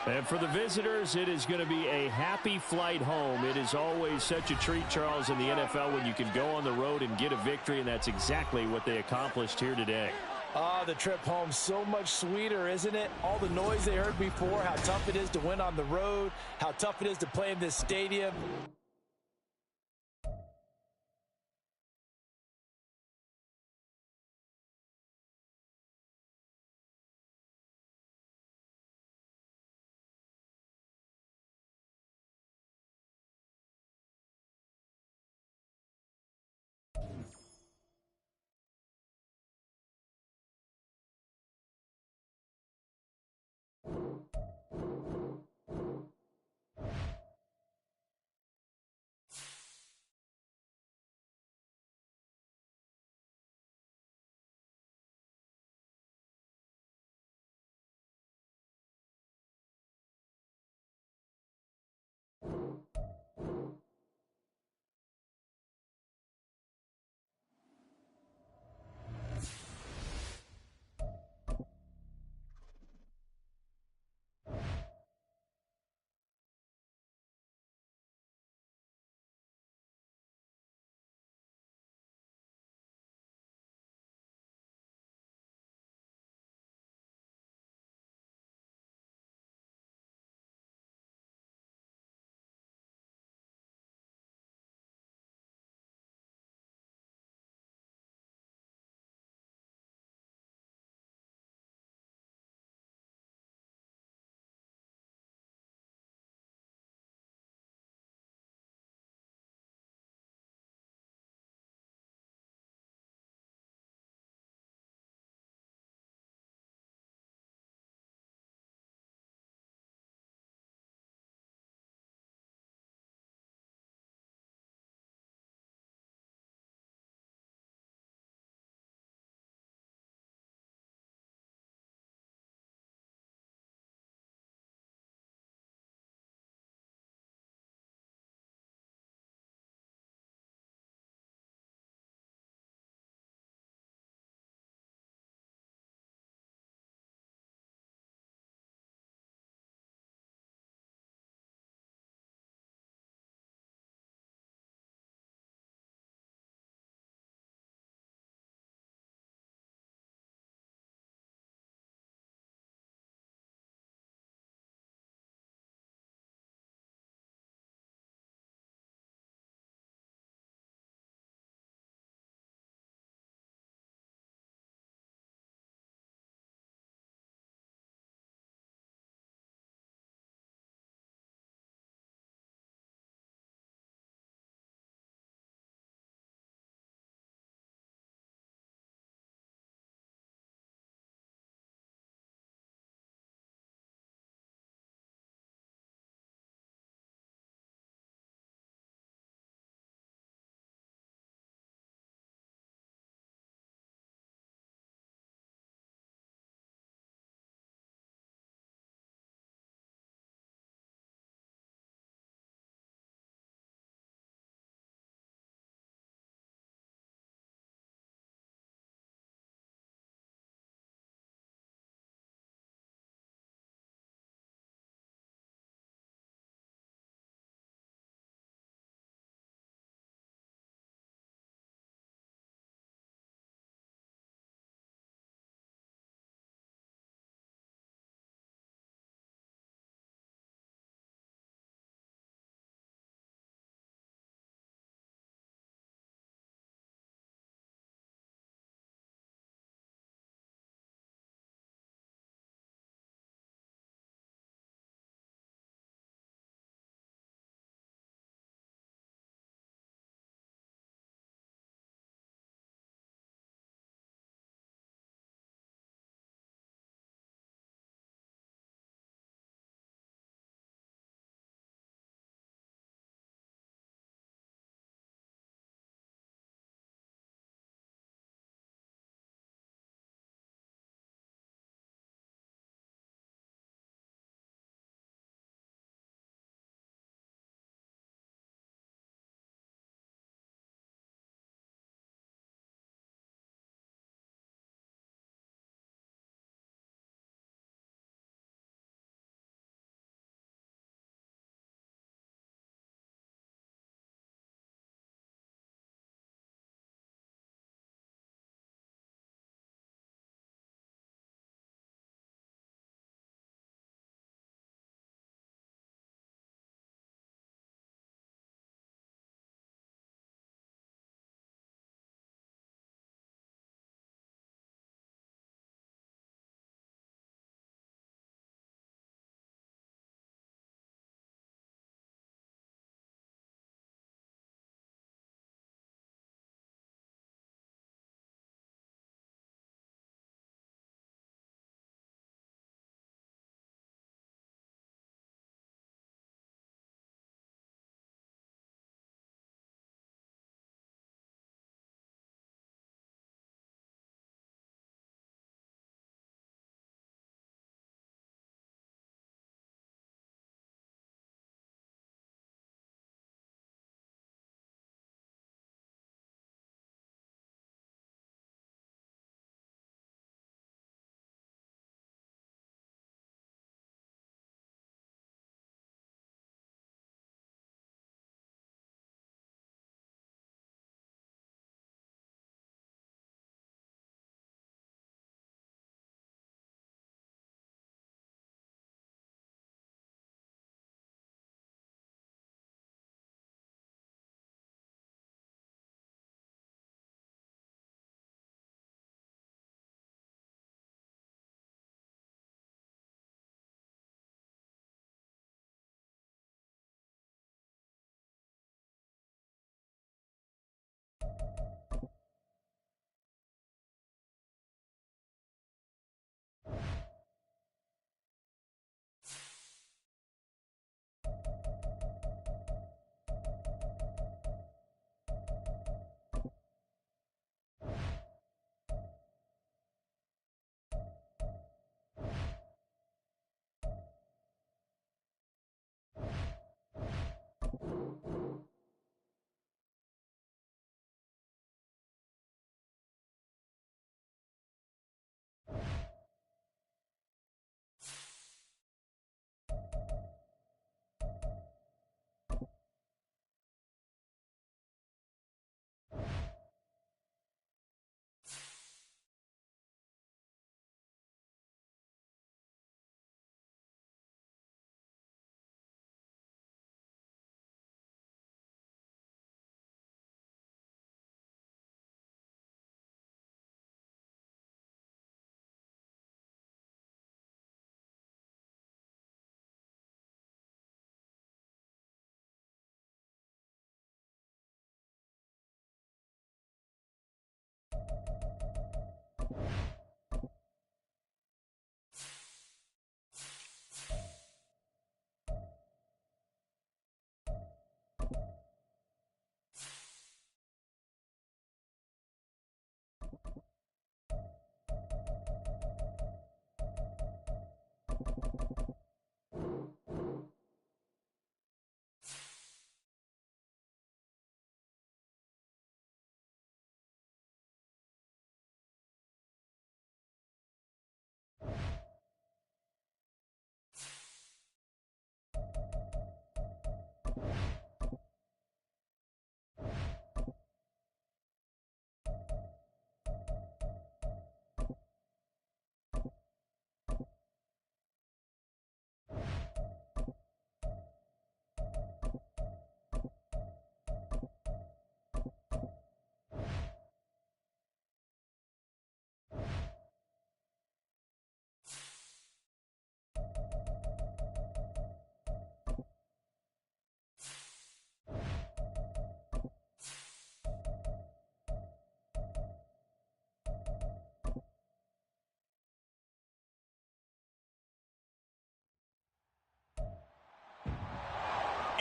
And for the visitors, it is going to be a happy flight home. It is always such a treat, Charles, in the NFL when you can go on the road and get a victory, and that's exactly what they accomplished here today. Oh, the trip home so much sweeter, isn't it? All the noise they heard before, how tough it is to win on the road, how tough it is to play in this stadium.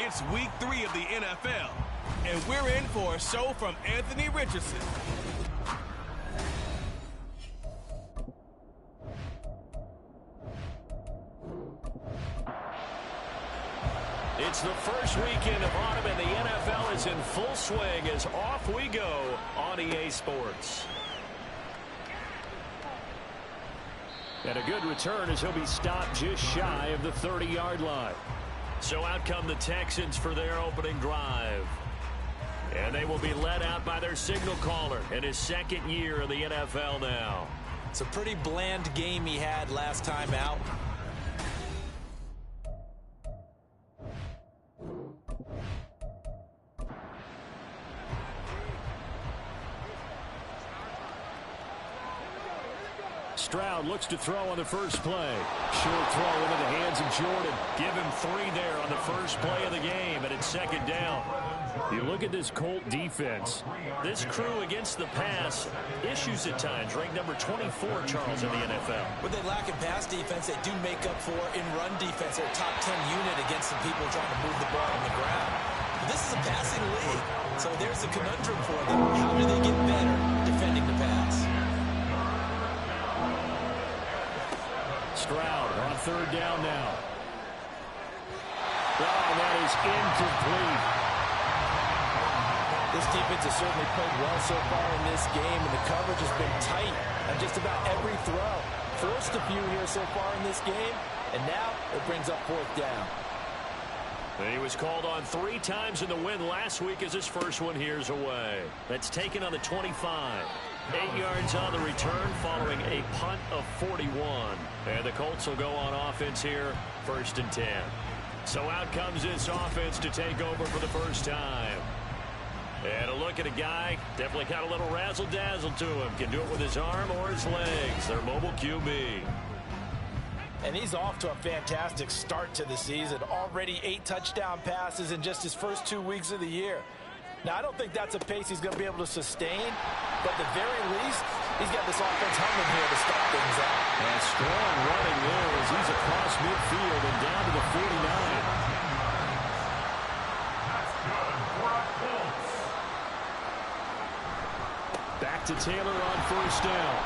It's week 3 of the NFL, and we're in for a show from Anthony Richardson. It's the first weekend of autumn, and the NFL is in full swing as off we go on EA Sports. And a good return as he'll be stopped just shy of the 30-yard line. So out come the Texans for their opening drive. And they will be led out by their signal caller in his second year in the NFL now. It's a pretty bland game he had last time out. Stroud looks to throw on the first play. Short throw into the hands of Jordan. Give him 3 there on the first play of the game, and it's second down. You look at this Colt defense. This crew against the pass, issues at times. Ranked number 24, Charles, in the NFL. When they lack in pass defense, they do make up for in run defense. They're a top 10 unit against some people trying to move the ball on the ground. But this is a passing league, so there's a conundrum for them. How do they get better defending the pass? Stroud on third down now. Oh, that is incomplete. This defense has certainly played well so far in this game, and the coverage has been tight on just about every throw. Forced a few here so far in this game, and now it brings up fourth down. He was called on 3 times in the win last week as his first one here's away. That's taken on the 25. 8 yards on the return following a punt of 41. And the Colts will go on offense here, 1st and 10. So out comes this offense to take over for the first time. And a look at a guy, definitely got a little razzle-dazzle to him. Can do it with his arm or his legs. Their mobile QB. And he's off to a fantastic start to the season. Already 8 touchdown passes in just his first 2 weeks of the year. Now, I don't think that's a pace he's going to be able to sustain, but at the very least, he's got this offense humming here to start things out. And strong running there as he's across midfield and down to the 49. Back to Taylor on first down.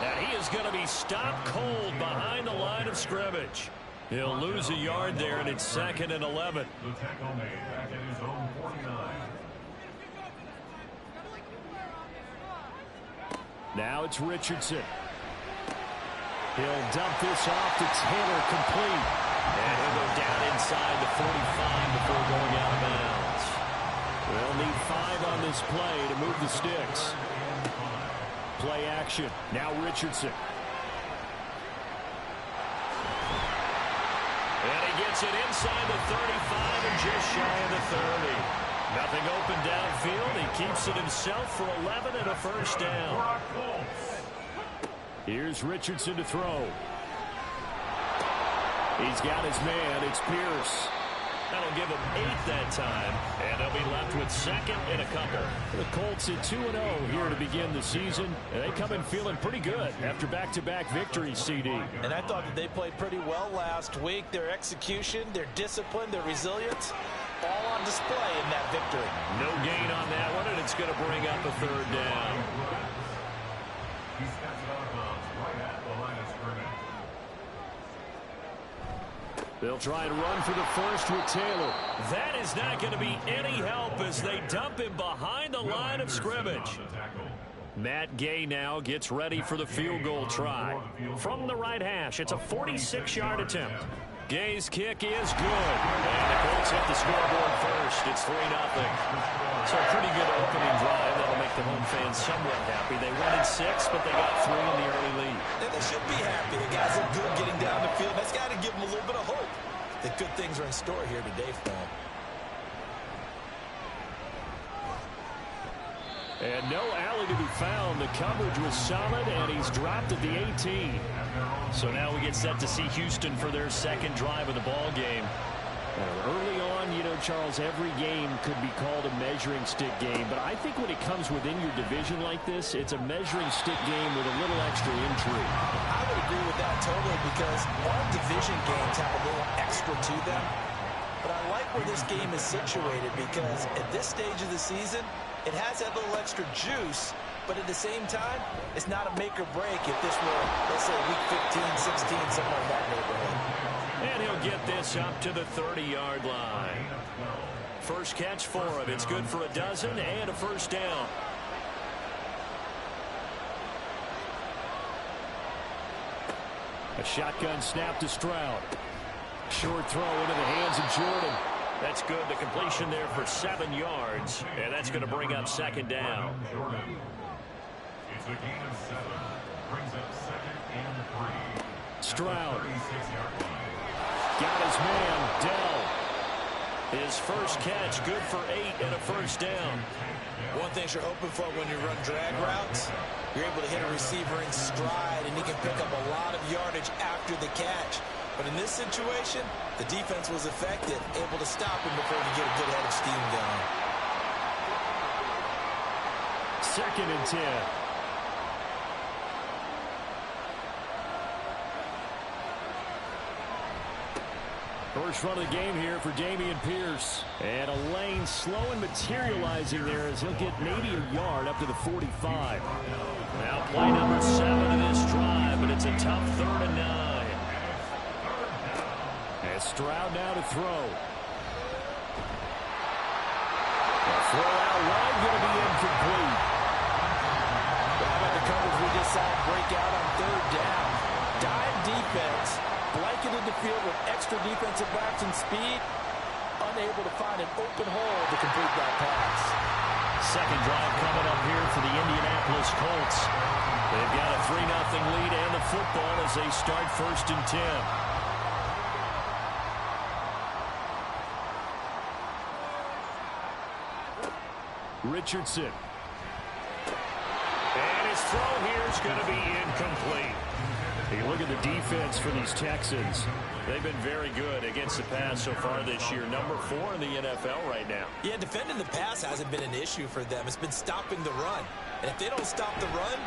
And he is going to be stopped cold behind the line of scrimmage. He'll lose a yard there, and it's 2nd and 11. The tackle made back at his own 49. Now it's Richardson. He'll dump this off to Taylor, complete. And he'll go down inside the 45 before going out of bounds. They'll need 5 on this play to move the sticks. Play action. Now Richardson. And he gets it inside the 35 and just shy of the 30. Nothing open downfield. He keeps it himself for 11 and a first down. Here's Richardson to throw. He's got his man. It's Pierce. That'll give him 8 that time, and they'll be left with 2nd and a couple. The Colts at 2-0 here to begin the season, and they come in feeling pretty good after back-to-back victories, CD. And I thought that they played pretty well last week. Their execution, their discipline, their resilience, all on display in that victory. No gain on that one, and it's going to bring up a 3rd down. He steps out of bounds right at the line of scrimmage. They'll try and run for the first with Taylor. That is not going to be any help as they dump him behind the line of scrimmage. Matt Gay now gets ready for the field goal try. From the right hash, it's a 46-yard attempt. Gay's kick is good. And the Colts hit the scoreboard first. It's 3-0. So a pretty good opening drive. That'll make the home fans somewhat happy. They wanted 6, but they got 3 in the early lead. And they should be happy. The guys look good getting down the field. That's got to give them a little bit of hope that good things are in store here today for them. And no alley to be found. The coverage was solid, and he's dropped at the 18. So now we get set to see Houston for their 2nd drive of the ball game. Early on, you know, Charles, every game could be called a measuring stick game. But I think when it comes within your division like this, it's a measuring stick game with a little extra intrigue. I would agree with that totally because all division games have a little extra to them. But I like where this game is situated because at this stage of the season, it has that little extra juice, but at the same time, it's not a make or break if this were, let's say, week 15, 16, somewhere in that neighborhood. And he'll get this up to the 30-yard line. First catch for him. It's good for a dozen and a first down. A shotgun snap to Stroud. Short throw into the hands of Jordan. That's good. The completion there for 7 yards. And that's going to bring up second down. It's a gain of 7. Brings up 2nd and 3. Stroud. 36-yard line. Got his man, Dell. His first catch, good for 8 and a first down. One thing you're hoping for when you run drag routes, you're able to hit a receiver in stride, and he can pick up a lot of yardage after the catch. But in this situation, the defense was effective, able to stop him before he get a good head of steam going. 2nd and 10. First run of the game here for Dameon Pierce. And a lane slow and materializing there as he'll get maybe a yard up to the 45. Now play number 7 of this drive, but it's a tough 3rd and 9. And Stroud now to throw. The throw out wide going to be incomplete. How about the coverage we just saw break out on 3rd down? Dime defense. Blanketed the field with extra defensive backs and speed, unable to find an open hole to complete that pass. Second drive coming up here for the Indianapolis Colts. They've got a 3-0 lead and the football as they start 1st and 10. Richardson. And his throw here is going to be incomplete. Hey, look at the defense for these Texans. They've been very good against the pass so far this year. Number 4 in the NFL right now. Yeah, defending the pass hasn't been an issue for them. It's been stopping the run. And if they don't stop the run,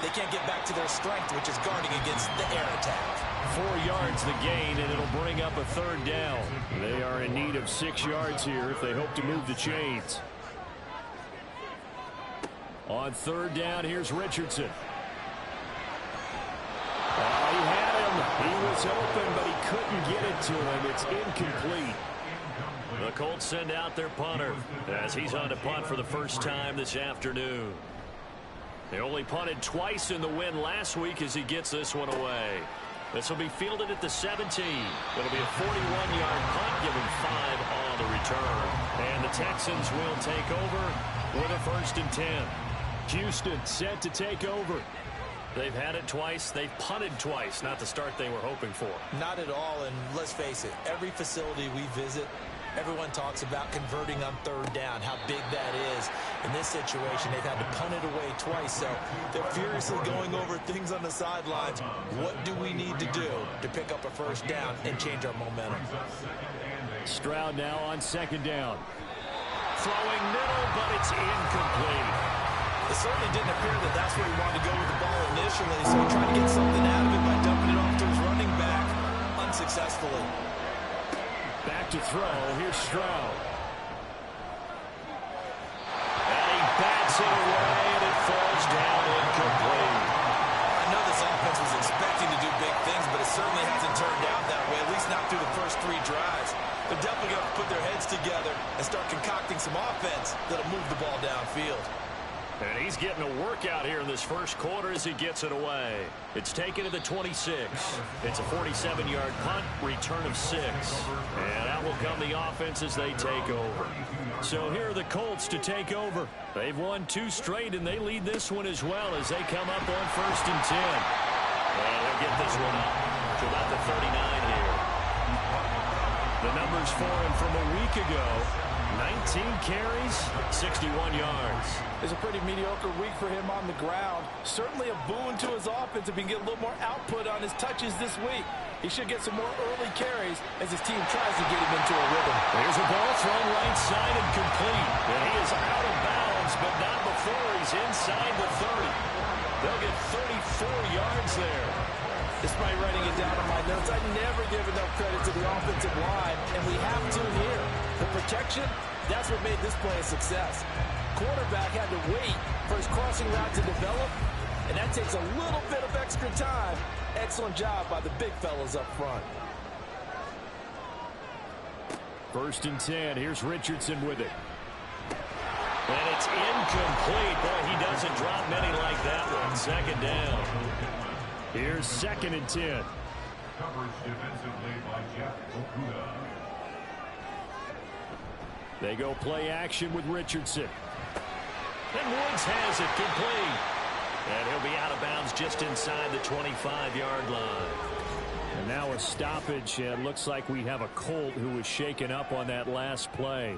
they can't get back to their strength, which is guarding against the air attack. 4 yards the gain, and it'll bring up a 3rd down. They are in need of 6 yards here if they hope to move the chains. On 3rd down, here's Richardson. He had him. He was open, but he couldn't get it to him. It's incomplete. The Colts send out their punter as he's on to punt for the first time this afternoon. They only punted twice in the win last week as he gets this one away. This will be fielded at the 17. It'll be a 41-yard punt, giving 5 on the return. And the Texans will take over with a 1st and 10. Houston set to take over. They've had it twice. They've punted twice. Not the start they were hoping for. Not at all, and let's face it, every facility we visit, everyone talks about converting on 3rd down, how big that is. In this situation, they've had to punt it away twice, so they're furiously going over things on the sidelines. What do we need to do to pick up a 1st down and change our momentum? Stroud now on 2nd down. Throwing middle, but it's incomplete. It certainly didn't appear that that's where he wanted to go with the ball initially, so he tried to get something out of it by dumping it off to his running back, unsuccessfully. Back to throw. Here's Stroud. And he bats it away, and it falls down incomplete. I know this offense was expecting to do big things, but it certainly hasn't turned out that way, at least not through the first 3 drives. They're definitely going to put their heads together and start concocting some offense that'll move the ball downfield. And he's getting a workout here in this first quarter as he gets it away. It's taken to the 26. It's a 47-yard punt, return of 6. And out will come the offense as they take over. So here are the Colts to take over. They've won 2 straight, and they lead this one as well as they come up on 1st and 10. And they'll get this one up to about the 39 here. The numbers for him from a week ago. 19 carries, 61 yards. It's a pretty mediocre week for him on the ground. Certainly a boon to his offense if he can get a little more output on his touches this week. He should get some more early carries as his team tries to get him into a rhythm. There's a ball thrown right side and complete. And he is out of bounds, but not before he's inside the 30. They'll get 34 yards there. Despite writing it down on my notes, I never give enough credit to the offensive line, and we have to here. The protection, that's what made this play a success. Quarterback had to wait for his crossing route to develop, and that takes a little bit of extra time. Excellent job by the big fellas up front. 1st and 10. Here's Richardson with it. And it's incomplete. Boy, he doesn't drop many like that one. 2nd down. Here's 2nd and 10. Coverage defensively by Jeff Okudah. They go play action with Richardson. And Woods has it complete. And he'll be out of bounds just inside the 25-yard line. And now a stoppage, and looks like we have a Colt who was shaken up on that last play.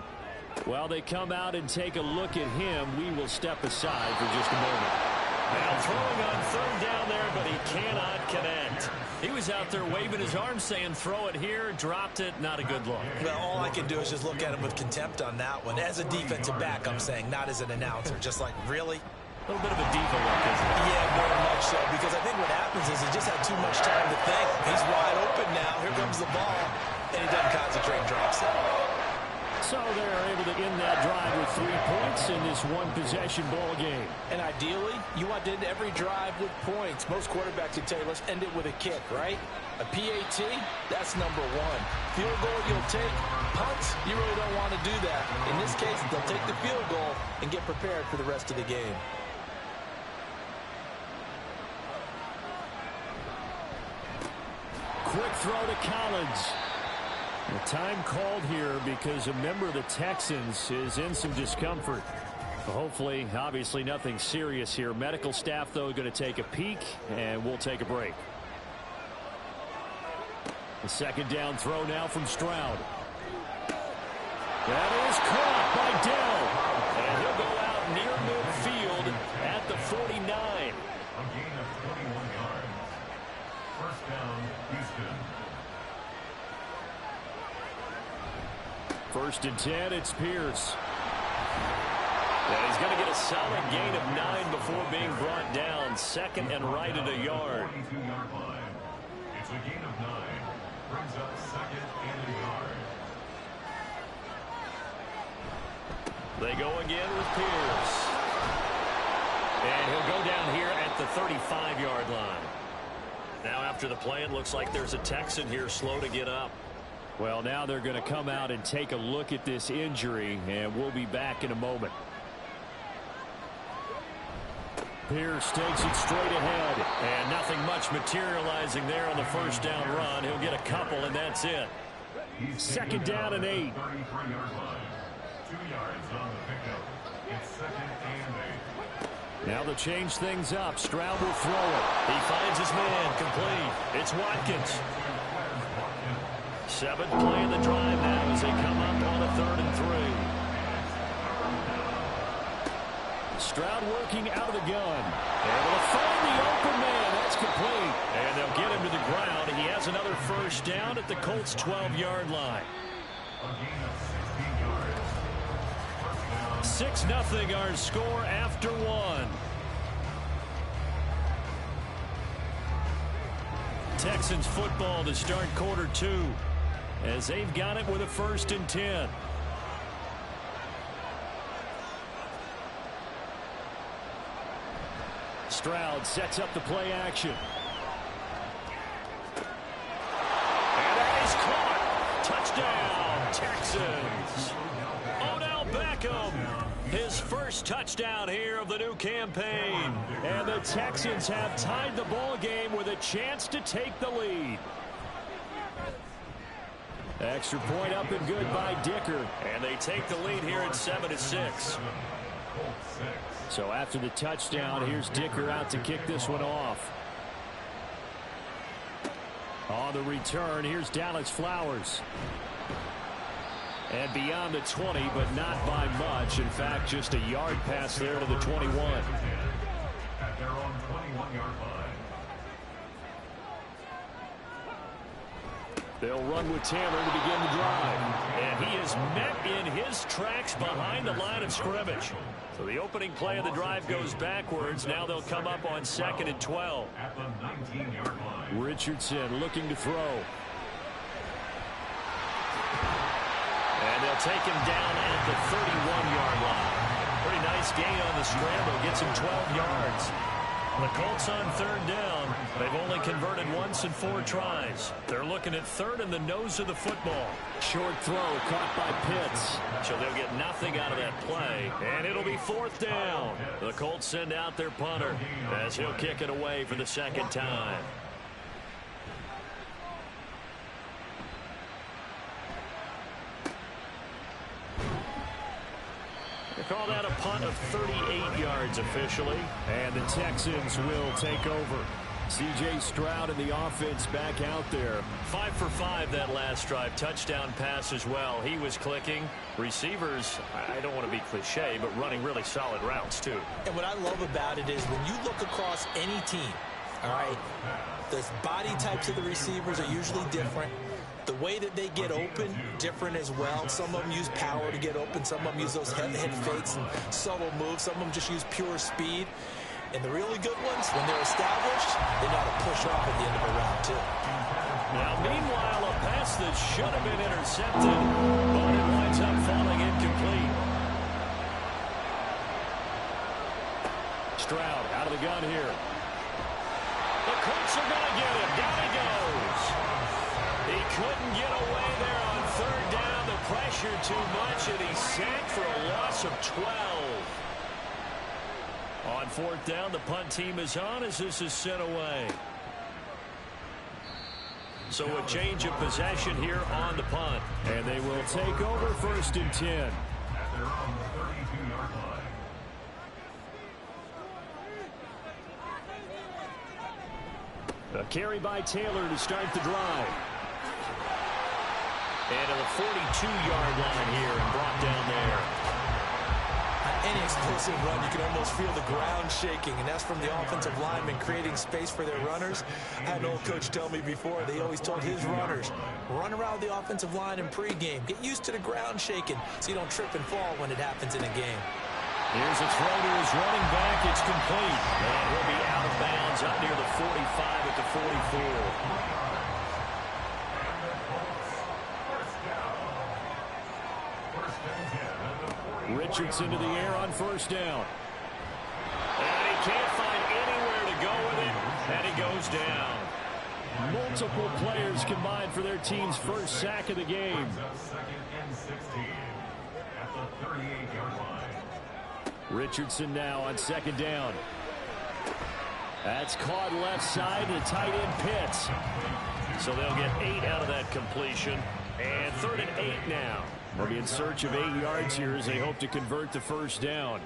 While they come out and take a look at him, we will step aside for just a moment. Now throwing on 3rd down there, but he cannot connect. He was out there waving his arms saying, throw it here, dropped it, not a good look. Well, all I can do is just look at him with contempt on that one. As a defensive back, I'm saying, not as an announcer. Just like, really? A little bit of a diva look, isn't it? Yeah, very much so, because I think what happens is he just had too much time to think. He's wide open now. Here comes the ball, and he doesn't concentrate and drops it. So they're able to end that drive with 3 points in this one-possession ball game. And ideally, you want to end every drive with points. Most quarterbacks would tell you, let's end it with a kick, right? A PAT, that's number 1. Field goal you'll take. Punts, you really don't want to do that. In this case, they'll take the field goal and get prepared for the rest of the game. Quick throw to Collins. The time called here because a member of the Texans is in some discomfort. Hopefully, obviously nothing serious here. Medical staff, though, going to take a peek, and we'll take a break. The 2nd down throw now from Stroud. That is caught by Dell. And he'll go out near midfield at the 49. A gain of 21 yards. 1st down, Houston. 1st and 10, it's Pierce. And he's going to get a solid gain of 9 before being brought down. 2nd and right at a yard. 42-yard line. It's a gain of 9. Brings up 2nd and a yard. They go again with Pierce. And he'll go down here at the 35-yard line. Now after the play, it looks like there's a Texan here slow to get up. Well, now they're going to come out and take a look at this injury, and we'll be back in a moment. Pierce takes it straight ahead, and nothing much materializing there on the 1st down run. He'll get a couple, and that's it. 2nd down and 8. 33-yard line. 2 yards on the pickup. It's 2nd and 8. Now they'll change things up. Stroud will throw it. He finds his man complete. It's Watkins. 7th play of the drive now as they come up on a 3rd and 3. Stroud working out of the gun. Able to find the open man. That's complete. And they'll get him to the ground. He has another 1st down at the Colts' 12-yard line. A gain of 16 yards. 6-0 our score after 1. Texans football to start quarter 2 as they've got it with a 1st and 10. Stroud sets up the play action. And that is caught. Touchdown, Texans. Odell Beckham, his 1st touchdown here of the new campaign. And the Texans have tied the ball game with a chance to take the lead. Extra point up and good by Dicker. And they take the lead here at 7-6. So after the touchdown, here's Dicker out to kick this one off. On the return, here's Dallas Flowers. And beyond the 20, but not by much. In fact, just a yard pass there to the 21. At their own 21-yard line. They'll run with Taylor to begin the drive. And he is met in his tracks behind the line of scrimmage. So the opening play of the drive goes backwards. Now they'll come up on 2nd and 12. At the 19-yard line. Richardson looking to throw. And they'll take him down at the 31-yard line. Pretty nice gain on the scramble. Gets him 12 yards. The Colts on third down. They've only converted once in 4 tries. They're looking at third in the nose of the football. Short throw caught by Pitts. So they'll get nothing out of that play. And it'll be 4th down. The Colts send out their punter as he'll kick it away for the second time. They call that a punt of 38 yards officially. And the Texans will take over. C.J. Stroud and the offense back out there. 5 for 5 that last drive. Touchdown pass as well. He was clicking. Receivers, I don't want to be cliche, but running really solid routes too. And what I love about it is when you look across any team, all right, the body types of the receivers are usually different. The way that they get open, different as well. Some of them use power to get open. Some of them use those head fakes and subtle moves. Some of them just use pure speed. And the really good ones, when they're established, they know how to push off at the end of a route, too. Now, meanwhile, a pass that should have been intercepted, but it winds up falling incomplete. Stroud out of the gun here. The Colts are going to get him. Down he goes. He couldn't get away there on third down. The pressure too much, and he's sacked for a loss of 12. On 4th down, the punt team is on as this is sent away. So a change of possession here on the punt. And they will take over 1st and 10. At their own 32-yard line. A carry by Taylor to start the drive. And to the 42-yard line here and brought down there. Any explosive run, you can almost feel the ground shaking, and that's from the offensive linemen creating space for their runners. I had an old coach tell me before, they always told his runners, run around the offensive line in pregame. Get used to the ground shaking so you don't trip and fall when it happens in a game. Here's a throw to his running back. It's complete. And he'll be out of bounds up near the 45 at the 44. Richardson to the air on 1st down. And he can't find anywhere to go with it, and he goes down. Multiple players combined for their team's first sack of the game. 2nd and 16 at the 38-yard line. Richardson now on 2nd down. That's caught left side to tight end Pitts. So they'll get 8 out of that completion. And 3rd and 8 now. They'll be in search of 8 yards here as they hope to convert the 1st down.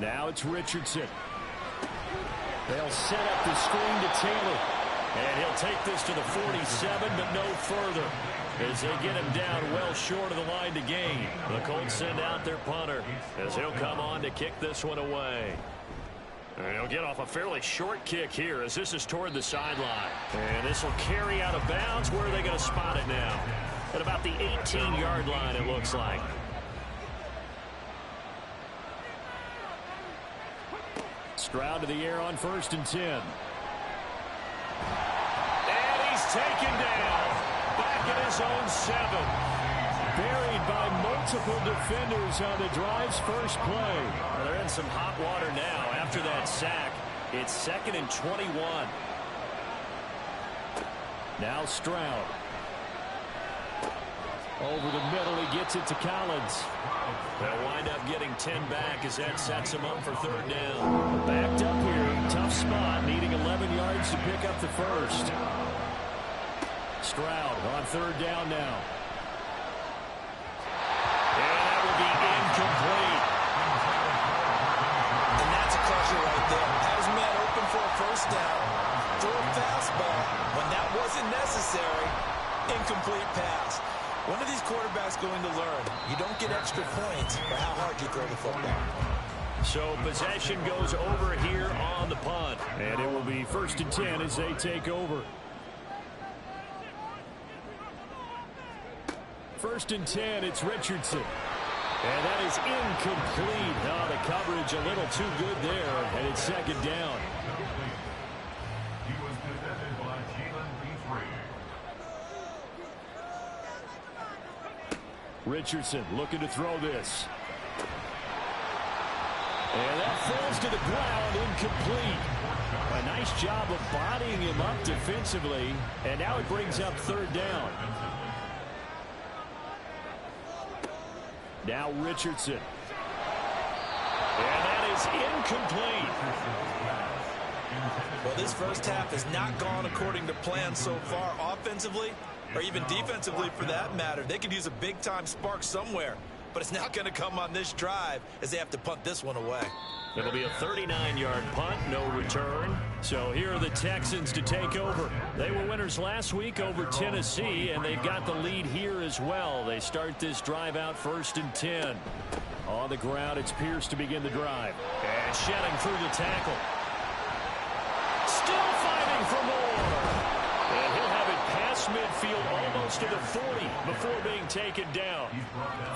Now it's Richardson. They'll set up the screen to Taylor. And he'll take this to the 47, but no further. As they get him down well short of the line to gain. The Colts send out their punter as he'll come on to kick this one away. And he'll get off a fairly short kick here as this is toward the sideline. And this will carry out of bounds. Where are they going to spot it now? At about the 18-yard line, it looks like. Stroud to the air on 1st and 10. And he's taken down. Back at his own 7. Buried by multiple defenders on the drive's first play. Well, they're in some hot water now after that sack. It's 2nd and 21. Now Stroud. Over the middle, he gets it to Collins. They'll wind up getting 10 back as that sets him up for 3rd down. Backed up here, tough spot, needing 11 yards to pick up the 1st. Stroud on 3rd down now. And that will be incomplete. And that's a crusher right there. Had his man open for a 1st down. Threw a fastball. When that wasn't necessary, incomplete pass. When are these quarterbacks going to learn? You don't get extra points for how hard you throw the football. So possession goes over here on the punt. And it will be 1st and 10 as they take over. 1st and 10, it's Richardson. And that is incomplete. Oh, the coverage a little too good there, and it's 2nd down. Richardson looking to throw this. And that falls to the ground, incomplete. A nice job of bodying him up defensively, and now it brings up third down. Now Richardson. And that is incomplete. Well, this first half has not gone according to plan so far offensively, or even defensively for that matter. They could use a big-time spark somewhere, but it's not going to come on this drive as they have to punt this one away. It'll be a 39-yard punt, no return. So here are the Texans to take over. They were winners last week over Tennessee, and they've got the lead here as well. They start this drive out 1st and 10. On the ground, it's Pierce to begin the drive. And shedding through the tackle. Still fighting for more. And he'll have it past midfield almost to the 40 before being taken down.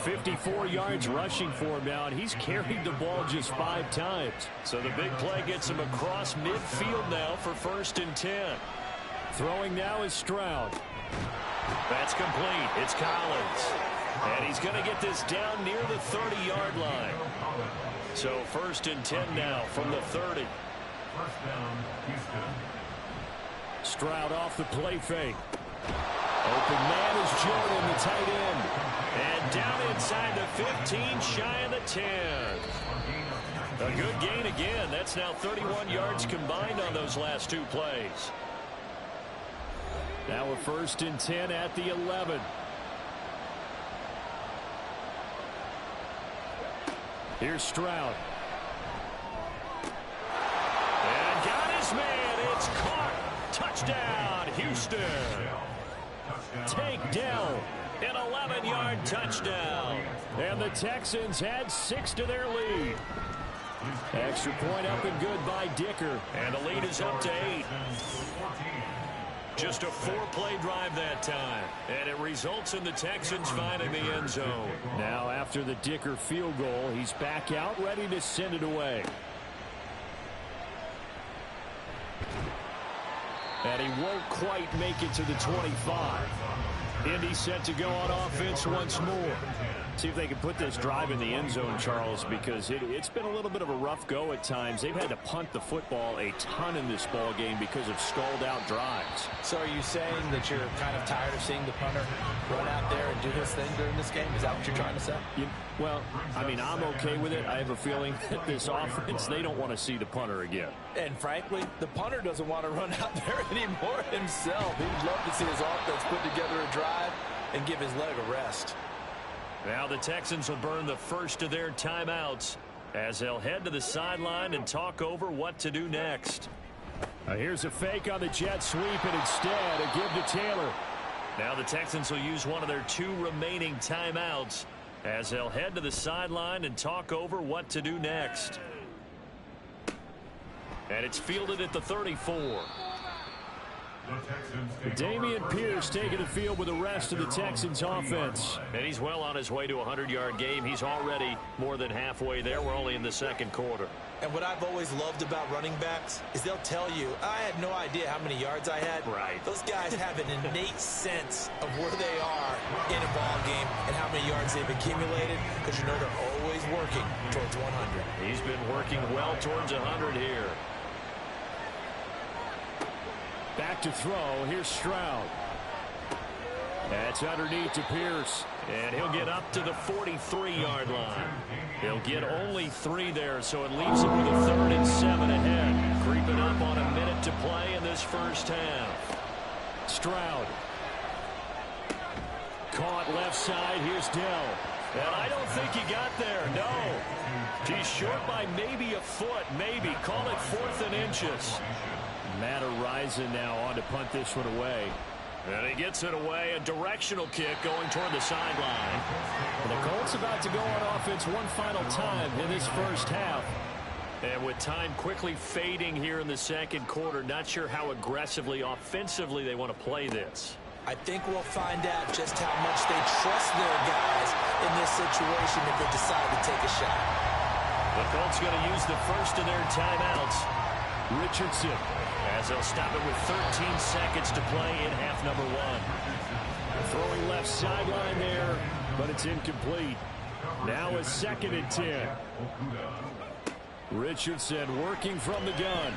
54 yards rushing for him now, and he's carried the ball just 5 times. So the big play gets him across midfield now for 1st and 10. Throwing now is Stroud. That's complete. It's Collins. And he's going to get this down near the 30-yard line. So 1st and 10 now from the 30. First down, Houston. Stroud off the play fake. Open man is Jordan, the tight end. And down inside the 15, shy of the 10. A good gain again. That's now 31 yards combined on those last 2 plays. Now a 1st and 10 at the 11. Here's Stroud. And got his man. It's caught. Touchdown, Houston. Take down. An 11-yard touchdown. And the Texans add 6 to their lead. Extra point up and good by Dicker. And the lead is up to 8. Just a 4-play drive that time. And it results in the Texans finding the end zone. Now after the Dicker field goal, he's back out ready to send it away. And he won't quite make it to the 25. Indy set to go on offense once more. See if they can put this drive in the end zone, Charles, because it's been a little bit of a rough go at times. They've had to punt the football a ton in this ball game because of stalled-out drives. So are you saying that you're kind of tired of seeing the punter run out there and do his thing during this game? Is that what you're trying to say? Well, I mean, I'm okay with it. I have a feeling that this offense, they don't want to see the punter again. And frankly, the punter doesn't want to run out there anymore himself. He'd love to see his offense put together a drive and give his leg a rest. Now the Texans will burn the first of their timeouts as they'll head to the sideline and talk over what to do next. Here's a fake on the jet sweep, and instead a give to Taylor. Now the Texans will use one of their 2 remaining timeouts as they'll head to the sideline and talk over what to do next. And it's fielded at the 34. Dameon Pierce taking the field with the rest of the Texans offense. And he's well on his way to a 100-yard game. He's already more than halfway there. We're only in the 2nd quarter. And what I've always loved about running backs is they'll tell you, I had no idea how many yards I had. Right. Those guys have an innate sense of where they are in a ball game and how many yards they've accumulated, because you know they're always working towards 100. He's been working well towards 100 here. Back to throw. Here's Stroud. That's underneath to Pierce. And he'll get up to the 43-yard line. He'll get only 3 there, so it leaves him with a 3rd and 7 ahead. Creeping up on a minute to play in this first half. Stroud. Caught left side. Here's Dell. And I don't think he got there. No. He's short by maybe a foot. Maybe. Call it 4th and inches. Matt Araiza now on to punt this one away. And he gets it away. A directional kick going toward the sideline. Well, the Colts about to go on offense one final time in this first half. And with time quickly fading here in the 2nd quarter, not sure how aggressively, offensively they want to play this. I think we'll find out just how much they trust their guys in this situation if they decide to take a shot. The Colts going to use the first of their timeouts. Richardson. as they'll stop it with 13 seconds to play in half number one. Throwing left sideline there, but it's incomplete. Now a 2nd and 10. Richardson working from the gun.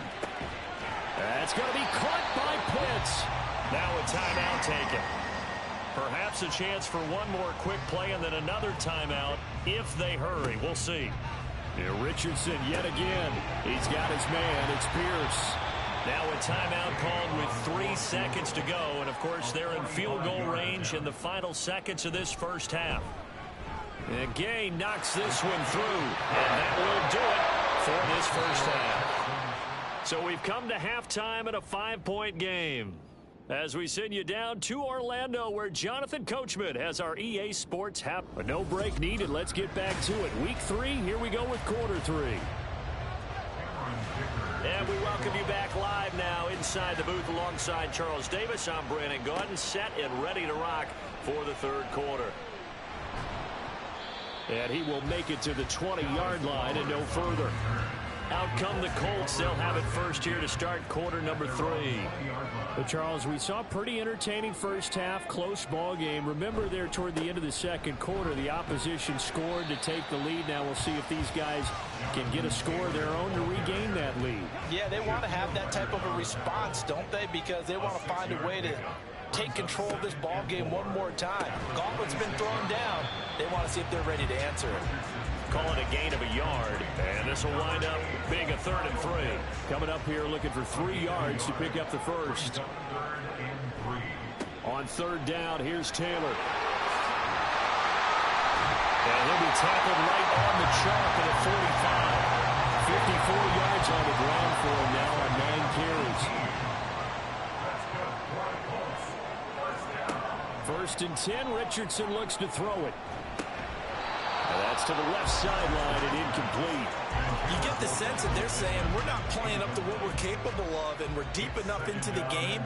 That's going to be caught by Pitts. Now a timeout taken. Perhaps a chance for one more quick play and then another timeout if they hurry. We'll see. Here Richardson yet again. He's got his man. It's Pierce. Now a timeout called with 3 seconds to go. And, of course, they're in field goal range in the final seconds of this first half. And Gay knocks this one through. And that will do it for this first half. So we've come to halftime in a 5-point game. As we send you down to Orlando, where Jonathan Coachman has our EA Sports half. A no break needed. Let's get back to it. Week 3, here we go with quarter 3. And we welcome you back live now inside the booth alongside Charles Davis. I'm Brandon Gaudin, set and ready to rock for the third quarter. And he will make it to the 20-yard line and no further. Out come the Colts. They'll have it first here to start quarter number 3. But Charles, we saw a pretty entertaining first half, close ball game. Remember there toward the end of the second quarter, the opposition scored to take the lead. Now we'll see if these guys can get a score of their own to regain that lead. Yeah, they want to have that type of a response, don't they? Because they want to find a way to take control of this ball game one more time. Gauntlet's been thrown down. They want to see if they're ready to answer it. Call it a gain of a yard, and this will wind up being a 3rd and 3. Coming up here looking for 3 yards to pick up the first. On 3rd down, here's Taylor. And he'll be tackled right on the chalk at a 45. 54 yards on the ground for him now on 9 carries. 1st and 10, Richardson looks to throw it. And that's to the left sideline and incomplete. You get the sense that they're saying we're not playing up to what we're capable of, and we're deep enough into the game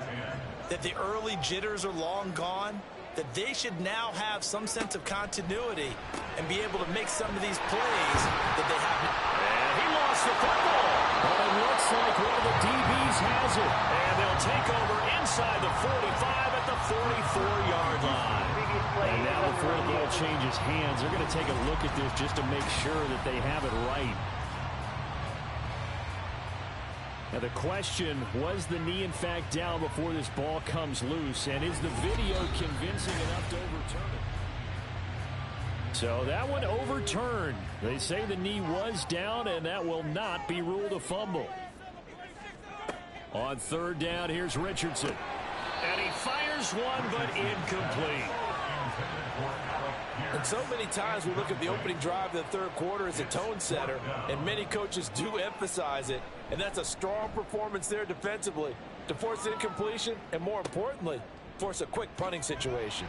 that the early jitters are long gone, that they should now have some sense of continuity and be able to make some of these plays that they haven't. And he lost the football. But it looks like one of the DBs has it. And they'll take over inside the 45 at the 44-yard line. And now before the ball changes hands, they're going to take a look at this just to make sure that they have it right. Now the question, was the knee in fact down before this ball comes loose? And is the video convincing enough to overturn it? So that one overturned. They say the knee was down, and that will not be ruled a fumble. On 3rd down, here's Richardson. And he fires one, but incomplete. And so many times we look at the opening drive of the third quarter as a tone setter, and many coaches do emphasize it, and that's a strong performance there defensively to force incompletion and, more importantly, force a quick punting situation.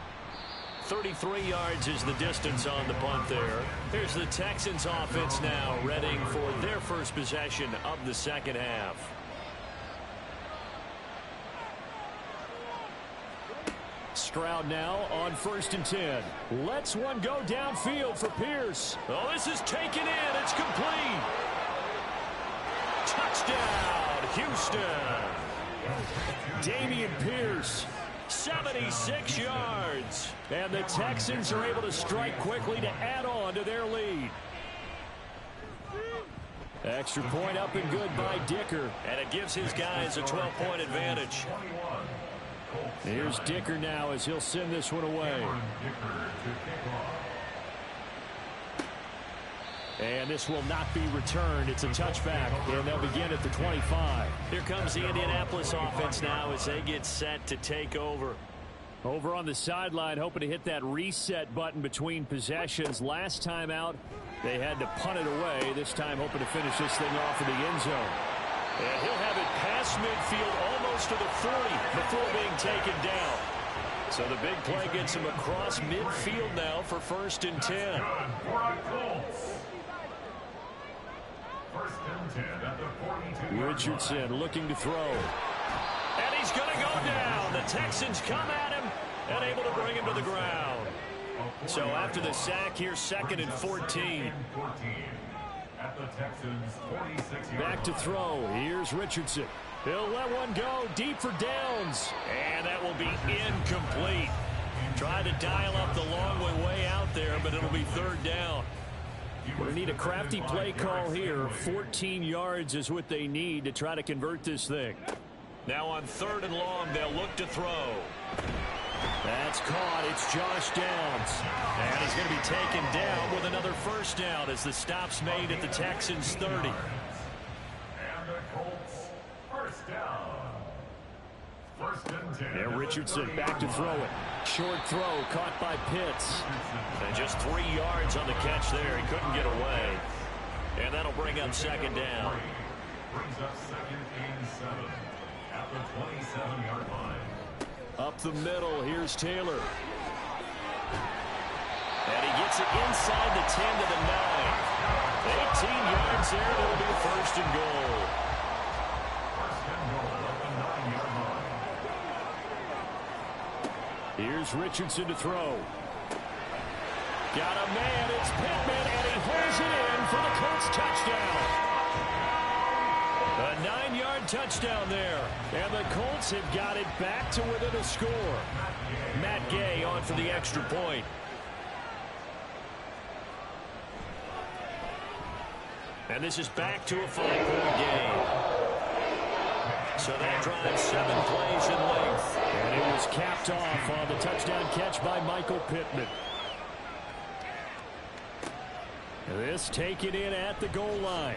33 yards is the distance on the punt there. Here's the Texans offense now readying for their first possession of the second half. Stroud now on 1st and 10. Lets one go downfield for Pierce. Oh, this is taken in. It's complete. Touchdown, Houston. Dameon Pierce, 76 yards. And the Texans are able to strike quickly to add on to their lead. Extra point up and good by Dicker. And it gives his guys a 12-point advantage. Here's Dicker now as he'll send this one away. And this will not be returned. It's a touchback, and they'll begin at the 25. Here comes the Indianapolis offense now as they get set to take over. Over on the sideline, hoping to hit that reset button between possessions. Last time out, they had to punt it away. This time, hoping to finish this thing off in the end zone. And he'll have it past midfield, almost to the 40, before being taken down. So the big play gets him across midfield now for 1st and 10. Richardson looking to throw. And he's going to go down. The Texans come at him and able to bring him to the ground. So after the sack, here's 2nd and 14. At the Texans' 46-yard Back to throw. Here's Richardson. He'll let one go deep for downs. And that will be incomplete. Tried to dial up the long way out there, but it'll be third down. We need a crafty play call here. 14 yards is what they need to try to convert this thing. Now on third and long, they'll look to throw. That's caught. It's Josh Downs. And he's going to be taken down with another first down as the stop's made at the Texans 30. And the Colts, first down. First and 10. Now Richardson back to throw it. Short throw caught by Pitts. And just 3 yards on the catch there. He couldn't get away. And that'll bring up second down. Brings up second and 7 at the 27-yard line. Up the middle, here's Taylor. And he gets it inside the 10 to the 9. 18 yards there, and it'll be a first and goal. First and goal at the 9-yard line. Here's Richardson to throw. Got a man, it's Pittman, and he holds it in for the Colts touchdown. A 9-yard touchdown there. And the Colts have got it back to within a score. Matt Gay on for the extra point. And this is back to a 5-point game. So that drives 7 plays in length. And it was capped off on the touchdown catch by Michael Pittman. This taken in at the goal line.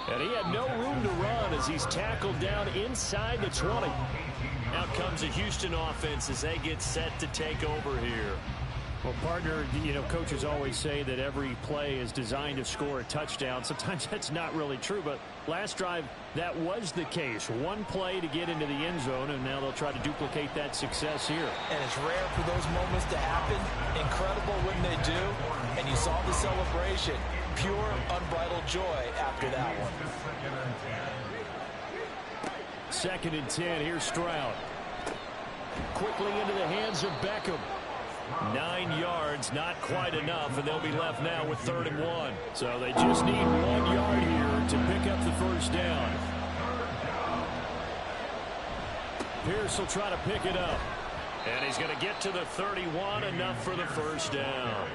And he had no room to run as he's tackled down inside the 20. Out comes the Houston offense as they get set to take over here. Well, partner, you know, coaches always say that every play is designed to score a touchdown. Sometimes that's not really true, but last drive, that was the case. One play to get into the end zone, and now they'll try to duplicate that success here. And it's rare for those moments to happen. Incredible when they do. And you saw the celebration. Pure, unbridled joy after that one. Second and 10, here's Stroud. Quickly into the hands of Beckham. 9 yards, not quite enough, and they'll be left now with 3rd and 1. So they just need 1 yard here to pick up the first down. Pierce will try to pick it up. And he's going to get to the 31, enough for the first down.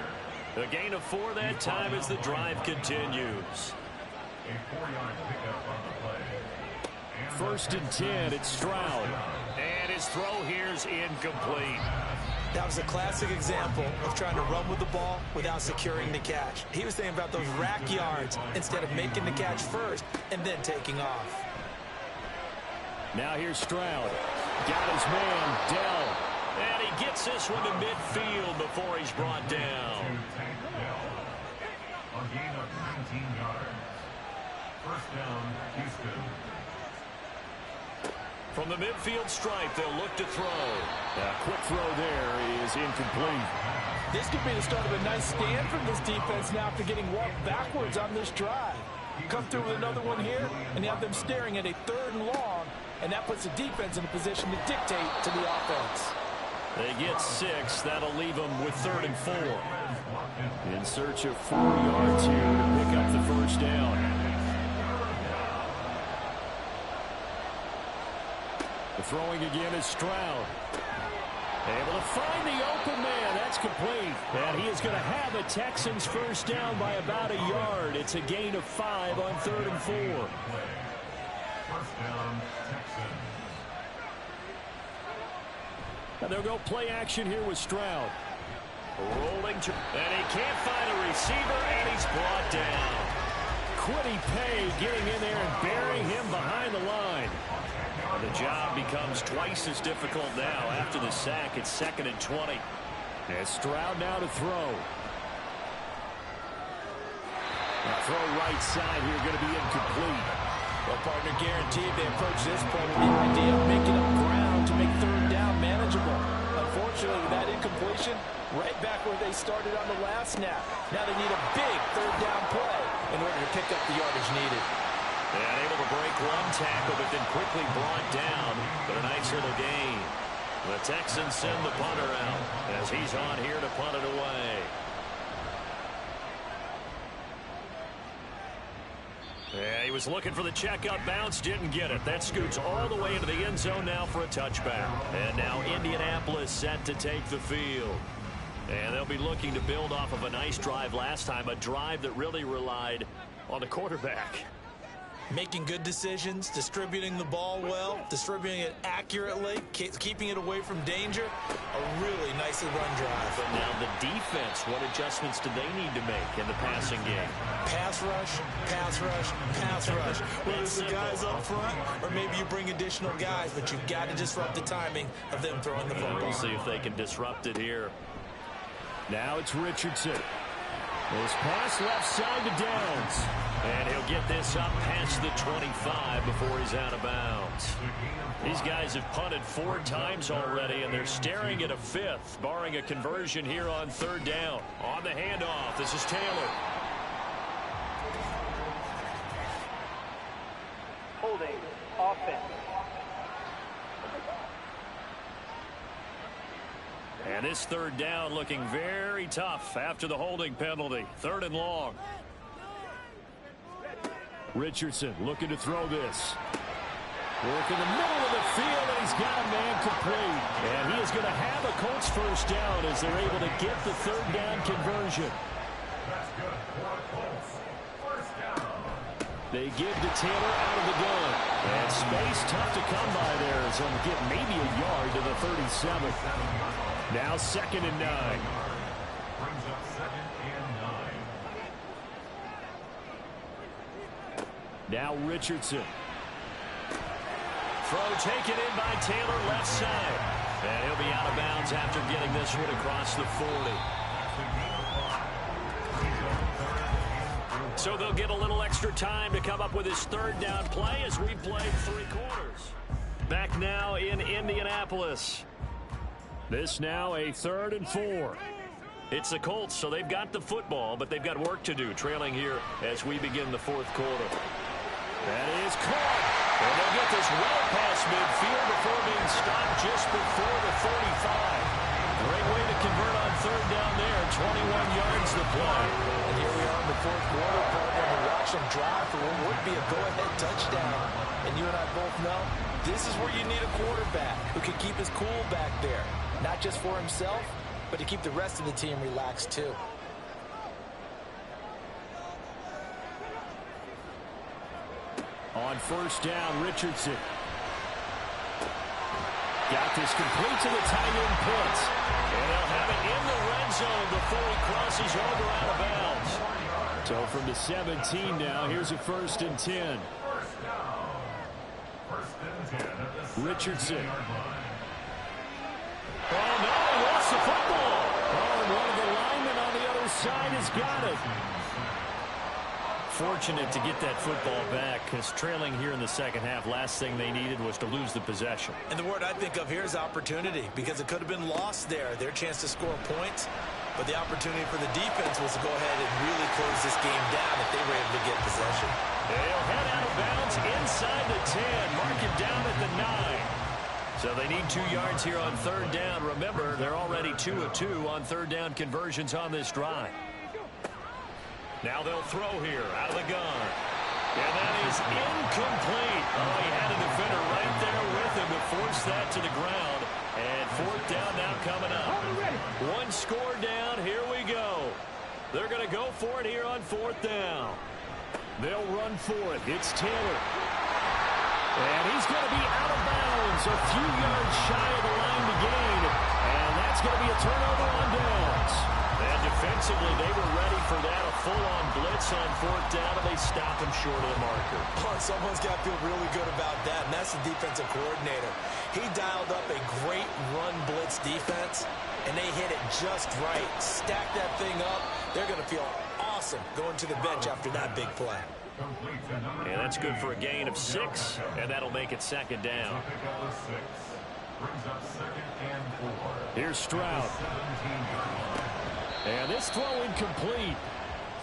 A gain of 4 that time as the drive continues. A 4-yard pickup on the play. 1st and 10, it's Stroud. And his throw here's incomplete. That was a classic example of trying to run with the ball without securing the catch. He was thinking about those rack yards instead of making the catch first and then taking off. Now here's Stroud. Got his man, Dell. And he gets this one to midfield before he's brought down. A gain of 19 yards. First down, Houston. From the midfield stripe, they'll look to throw. A quick throw there is incomplete. This could be the start of a nice stand from this defense now after getting walked backwards on this drive. Come through with another one here, and you have them staring at a 3rd and long, and that puts the defense in a position to dictate to the offense. They get 6. That'll leave them with 3rd and 4. In search of 4 yards here to pick up the first down. The throwing again is Stroud. Able to find the open man. That's complete. And he is going to have a Texans first down by about a yard. It's a gain of 5 on 3rd and 4. First down, Texans. And they'll go play action here with Stroud. Rolling to, and he can't find a receiver, and he's brought down. Kwity Paye getting in there and burying him behind the line. And the job becomes twice as difficult now after the sack. It's 2nd and 20. And Stroud now to throw. Now throw right side here, going to be incomplete. Well, partner, guaranteed they approach this point with the idea of making up ground to make 3rd down manageable. Unfortunately, with that incompletion, right back where they started on the last snap. Now they need a big 3rd down play in order to pick up the yardage needed. And able to break one tackle, but then quickly brought down. But a nice little gain. The Texans send the punter out as he's on here to punt it away. Yeah, he was looking for the checkup bounce, didn't get it. That scoots all the way into the end zone now for a touchback. And now Indianapolis set to take the field. And they'll be looking to build off of a nice drive last time, a drive that really relied on the quarterback. Making good decisions, distributing the ball well, distributing it accurately, keeping it away from danger. A really nicely run drive. But now the defense, what adjustments do they need to make in the passing game? Pass rush, pass rush, pass rush. Whether it's the guys up front or maybe you bring additional guys, but you've got to disrupt the timing of them throwing the football. We'll see if they can disrupt it here. Now it's Richardson. This pass left side to Downs. And he'll get this up past the 25 before he's out of bounds. These guys have punted 4 times already, and they're staring at a 5th, barring a conversion here on 3rd down. On the handoff, this is Taylor. Holding, offense. And this 3rd down looking very tough after the holding penalty. 3rd and long. Richardson looking to throw this. Work in the middle of the field, and he's got a man complete. And he is going to have a Colts first down as they're able to get the 3rd down conversion. That's good for the Colts. First down. They give to Taylor out of the gun. And space tough to come by there as he'll get maybe a yard to the 37. Now 2nd and 9. Brings up 2nd and 9. Now Richardson. Throw taken in by Taylor left side. And he'll be out of bounds after getting this one across the 40. So they'll get a little extra time to come up with his 3rd down play as we play 3 quarters. Back now in Indianapolis. This now a 3rd and 4. It's the Colts, so they've got the football, but they've got work to do, trailing here as we begin the 4th quarter. That is caught. And they'll get this well past midfield before being stopped just before the 35. Great way to convert on 3rd down there. 21 yards to play. And here we are in the 4th quarter, partner. We watch them drive for what would be a go-ahead touchdown. And you and I both know this is where you need a quarterback who can keep his cool back there. Not just for himself, but to keep the rest of the team relaxed too. On 1st down, Richardson. Got this complete to the tight end Pitts. And they'll have it in the red zone before he crosses over out of bounds. So from the 17 now, here's a 1st and 10. First down. 1st and 10 at the Richardson. 17-yard line. Oh, no, he lost the football. Oh, and one of the linemen on the other side has got it. Fortunate to get that football back, because trailing here in the 2nd half, last thing they needed was to lose the possession. And the word I think of here is opportunity, because it could have been lost there, their chance to score points. But the opportunity for the defense was to go ahead and really close this game down if they were able to get possession. They'll head out of bounds inside the 10, mark it down at the 9. So they need 2 yards here on 3rd down. Remember, they're already 2 of 2 on 3rd down conversions on this drive. Now they'll throw here out of the gun. And that is incomplete. Oh, he had a defender right there with him to force that to the ground. And 4th down now coming up. 1 score down. Here we go. They're going to go for it here on 4th down. They'll run for it. It's Taylor. And he's going to be out of bounds, a few yards shy of the line to gain. And that's going to be a turnover on downs. And defensively, they were ready for that, a full-on blitz on 4th down, and they stop him short of the marker. Oh, someone's got to feel really good about that, and that's the defensive coordinator. He dialed up a great run blitz defense, and they hit it just right. Stack that thing up. They're going to feel awesome going to the bench after that big play. And that's good for a gain of 6, and that'll make it 2nd down. Brings up 2nd and 4. Here's Stroud. And this throw incomplete.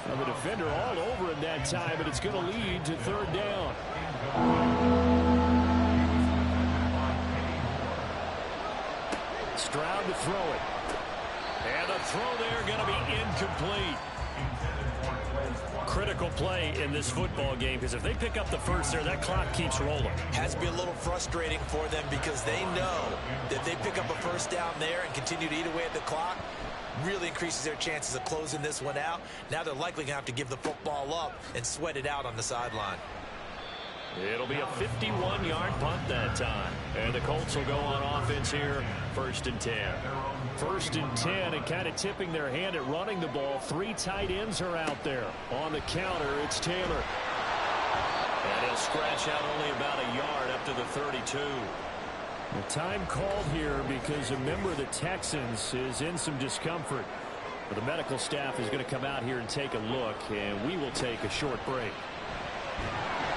From the defender all over him that time, but it's going to lead to 3rd down. Stroud to throw it. And the throw there going to be incomplete. Critical play in this football game, because if they pick up the first there, that clock keeps rolling. Has to be a little frustrating for them because they know that they pick up a first down there and continue to eat away at the clock, really increases their chances of closing this one out. Now they're likely going to have to give the football up and sweat it out on the sideline. It'll be a 51-yard punt that time. And the Colts will go on offense here, 1st and 10. 1st and 10, and kind of tipping their hand at running the ball. 3 tight ends are out there. On the counter, it's Taylor. And he'll scratch out only about a yard up to the 32. The time called here because a member of the Texans is in some discomfort. But the medical staff is going to come out here and take a look, and we will take a short break.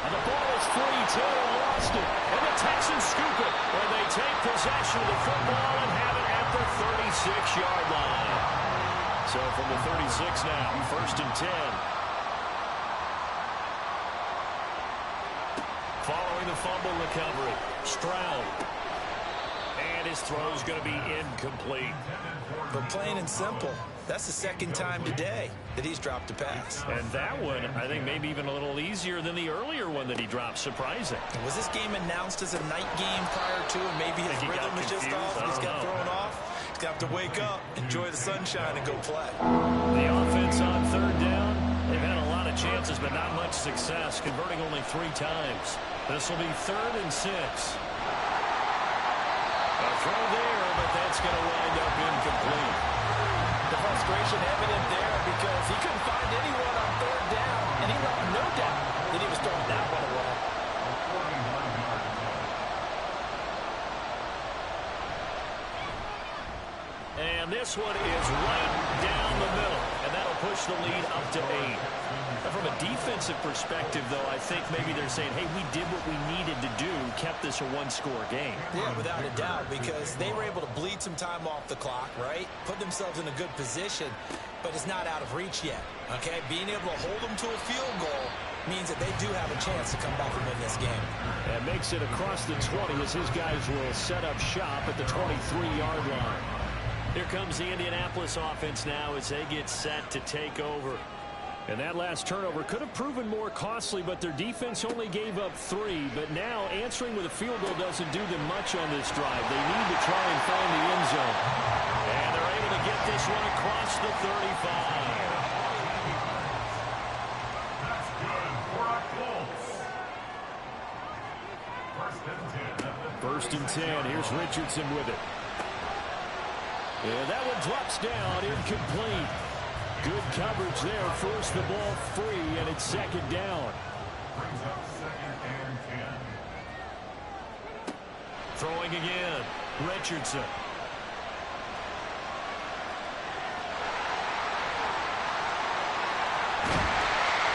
And the ball is free. Taylor lost it. And the Texans scoop it. And they take possession of the football and have it at the 36-yard line. So from the 36 now, 1st and 10. Following the fumble recovery, Stroud. And his throw is going to be incomplete. But plain and simple, that's the 2nd time today that he's dropped a pass. And that one, I think, maybe even a little easier than the earlier one that he dropped. Surprising. Was this game announced as a night game prior to, and maybe his rhythm is just off? He's got thrown off. He's got to wake up, enjoy the sunshine, and go play. The offense on 3rd down, they've had a lot of chances, but not much success, converting only 3 times. This will be 3rd and 6. A throw there, but that's going to wind up incomplete. The frustration evident there because he couldn't find anyone on 3rd down, and he left no doubt that he was throwing that one away. And this one is right down the middle, and that'll push the lead up to 8. From a defensive perspective, though, I think maybe they're saying, hey, we did what we needed to do, kept this a 1-score game. Yeah, without a doubt, because they were able to bleed some time off the clock, right? Put themselves in a good position, but it's not out of reach yet, okay? Being able to hold them to a field goal means that they do have a chance to come back and win this game. And makes it across the 20 as his guys will set up shop at the 23-yard line. Here comes the Indianapolis offense now as they get set to take over. And that last turnover could have proven more costly, but their defense only gave up 3. But now answering with a field goal doesn't do them much on this drive. They need to try and find the end zone. And they're able to get this one across the 35. That's good for a Colts. 1st and 10. Here's Richardson with it. Yeah, that one drops down, incomplete. Good coverage there, forced the ball free, and it's 2nd down. Brings up 2nd and 10. Throwing again, Richardson.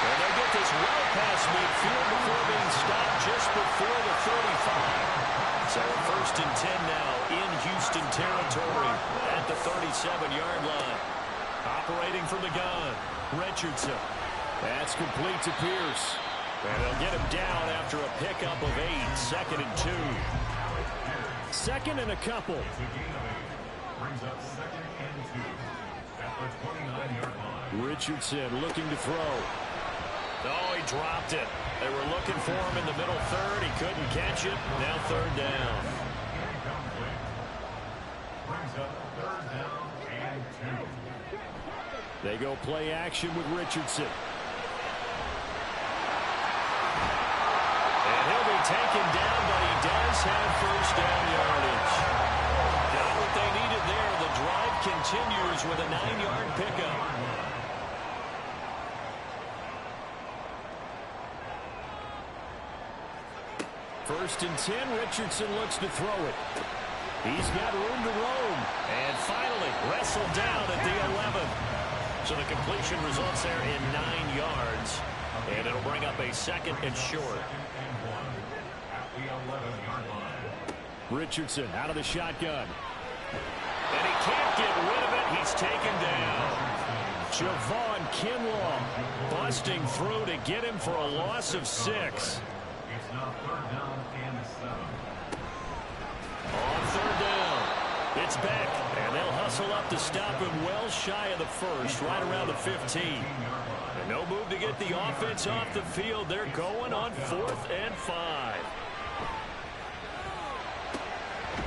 And they get this well past midfield before being stopped just before the 35. So 1st and 10 now in Houston territory at the 37-yard line. Operating from the gun, Richardson. That's complete to Pierce. And they'll get him down after a pickup of 8. 2nd and 2. 2nd and a couple. Brings up 2nd and 2 at the 29-yard line. Richardson looking to throw. Oh, he dropped it. They were looking for him in the middle 3rd. He couldn't catch it. Now 3rd down. Brings up 3rd down and 2. They go play action with Richardson. And he'll be taken down, but he does have 1st down yardage. Got what they needed there. The drive continues with a 9-yard pickup. First and 10, Richardson looks to throw it. He's got room to roam. And finally, wrestled down at the 11. So the completion results there in 9 yards. And it'll bring up a 2nd and short. At the 11-yard line. Richardson out of the shotgun. And he can't get rid of it. He's taken down. Javon Kinlaw busting through to get him for a loss of 6. It's now 3rd down and 7. On 3rd down, gets back, and they'll hustle up to stop him well shy of the first, right around the 15. And no move to get the offense off the field. They're going on 4th and 5.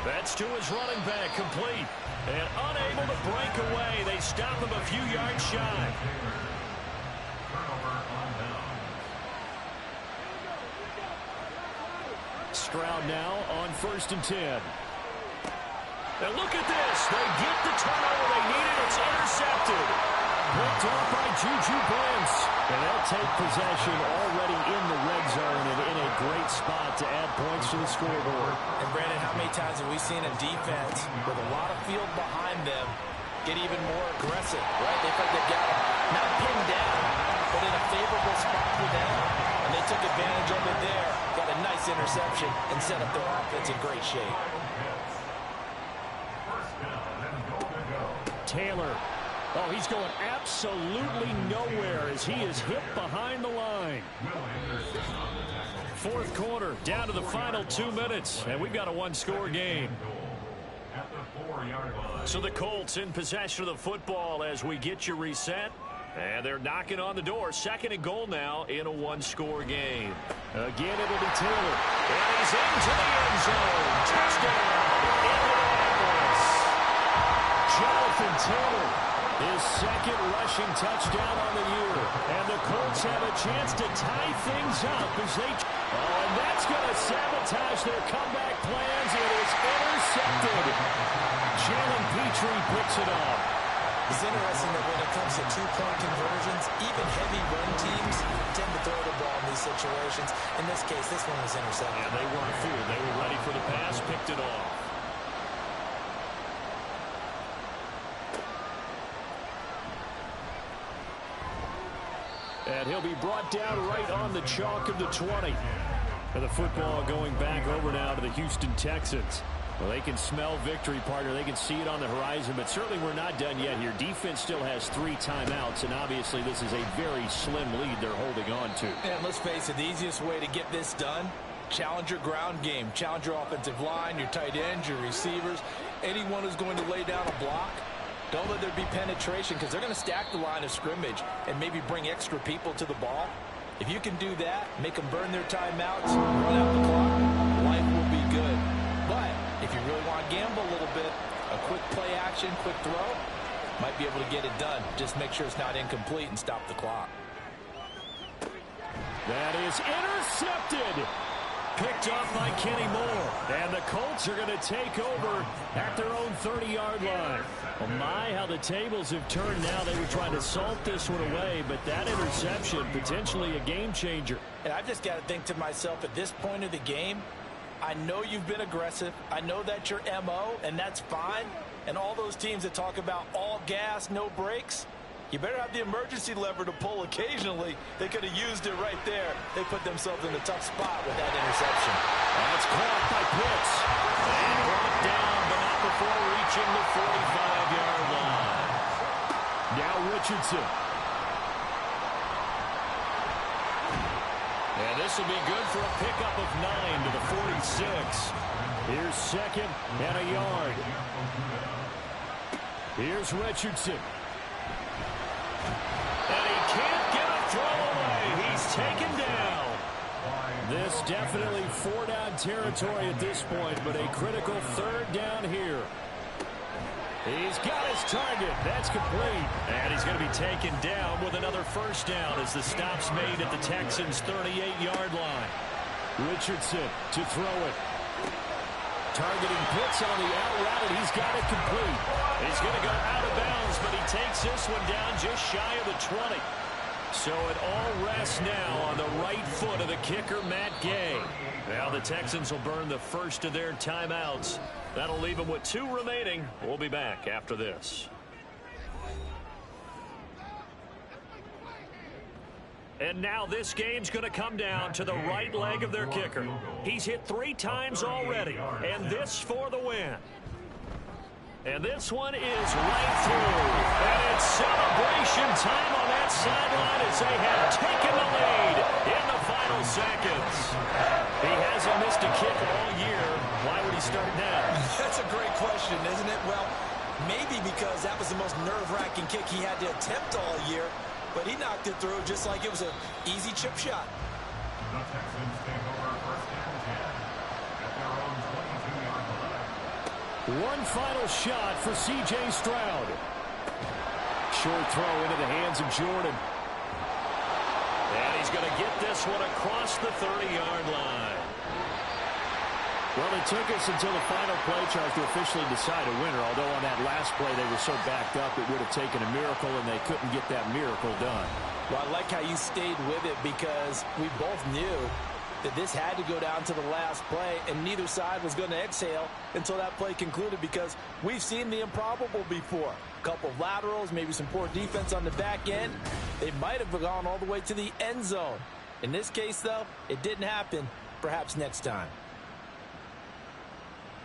That's to his running back, complete. And unable to break away. They stop him a few yards shy. Stroud now on 1st and 10. And look at this. They get the turnover they needed. It's intercepted. Picked off by Juju Brents. And they'll take possession already in the red zone and in a great spot to add points to the scoreboard. And Brandon, how many times have we seen a defense with a lot of field behind them get even more aggressive, right? They feel like they've got them not pinned down, but in a favorable spot for them. And they took advantage of it there. Got a nice interception and set up their offense in great shape. Taylor. Oh, he's going absolutely nowhere as he is hit behind the line. 4th quarter, down to the final 2 minutes, and we've got a one-score game. So the Colts in possession of the football as we get you reset. And they're knocking on the door. 2nd and goal now in a one-score game. Again, it'll be Taylor. And he's into the end zone. Touchdown, Indianapolis. Jonathan Taylor, his 2nd rushing touchdown on the year. And the Colts have a chance to tie things up as they... Oh, and that's going to sabotage their comeback plans. It is intercepted. Jalen Petrie picks it up. It's interesting that when it comes to two-point conversions, even heavy run teams tend to throw the ball in these situations. In this case, this one was intercepted. Yeah, they weren't fooled. They were ready for the pass, picked it off. And he'll be brought down right on the chalk of the 20. And the football going back over now to the Houston Texans. Well, they can smell victory, partner. They can see it on the horizon, but certainly we're not done yet here. Defense still has 3 timeouts, and obviously this is a very slim lead they're holding on to. And let's face it, the easiest way to get this done, challenge your ground game. Challenge your offensive line, your tight ends, your receivers. Anyone who's going to lay down a block, don't let there be penetration because they're going to stack the line of scrimmage and maybe bring extra people to the ball. If you can do that, make them burn their timeouts, run out the clock, life will be good. But if you really want to gamble a little bit, a quick play action, quick throw, might be able to get it done. Just make sure it's not incomplete and stop the clock. That is intercepted. Picked off by Kenny Moore. And the Colts are going to take over at their own 30-yard line. Well, my, how the tables have turned now. They were trying to salt this one away, but that interception, potentially a game changer. And I've just got to think to myself, at this point of the game, I know you've been aggressive. I know that's your MO, and that's fine. And all those teams that talk about all gas, no brakes, you better have the emergency lever to pull occasionally. They could have used it right there. They put themselves in a tough spot with that interception. That's caught by Pitts. And brought down, but not before reaching the 45-yard line. Now Richardson. And this will be good for a pickup of 9 to the 46. Here's 2nd and a yard. Here's Richardson. And he can't get a throw away. He's taken down. This definitely 4-down territory at this point, but a critical 3rd down here. He's got his target. That's complete. And he's going to be taken down with another 1st down as the stop's made at the Texans' 38-yard line. Richardson to throw it. Targeting Pitts on the out route, and he's got it complete. He's going to go out of bounds, but he takes this one down just shy of the 20. So it all rests now on the right foot of the kicker, Matt Gay. Now the Texans will burn the first of their timeouts. That'll leave them with 2 remaining. We'll be back after this. And now this game's going to come down to the right leg of their kicker. He's hit 3 times already, and this for the win. And this one is right through. And it's celebration time on that sideline as they have taken the lead in the final seconds. He hasn't missed a kick all year. Why would he start now? That's a great question, isn't it? Well, maybe because that was the most nerve-wracking kick he had to attempt all year, but he knocked it through just like it was an easy chip shot. The Texans take over first and 10 at their own 22-yard line. One final shot for C.J. Stroud. Short throw into the hands of Jordan. And he's going to get this one across the 30-yard line. Well, it took us until the final play, Charles, to officially decide a winner. Although on that last play they were so backed up, it would have taken a miracle, and they couldn't get that miracle done. Well, I like how you stayed with it because we both knew that this had to go down to the last play, and neither side was going to exhale until that play concluded because we've seen the improbable before. A couple of laterals, maybe some poor defense on the back end. They might have gone all the way to the end zone. In this case, though, it didn't happen. Perhaps next time.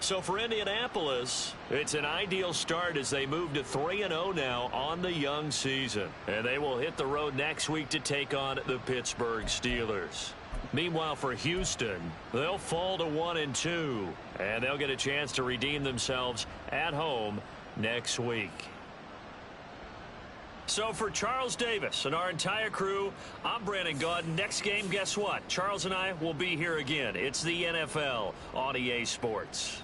So for Indianapolis, it's an ideal start as they move to 3-0 now on the young season. And they will hit the road next week to take on the Pittsburgh Steelers. Meanwhile, for Houston, they'll fall to 1-2, and they'll get a chance to redeem themselves at home next week. So for Charles Davis and our entire crew, I'm Brandon Gaudin. Next game, guess what? Charles and I will be here again. It's the NFL on EA Sports.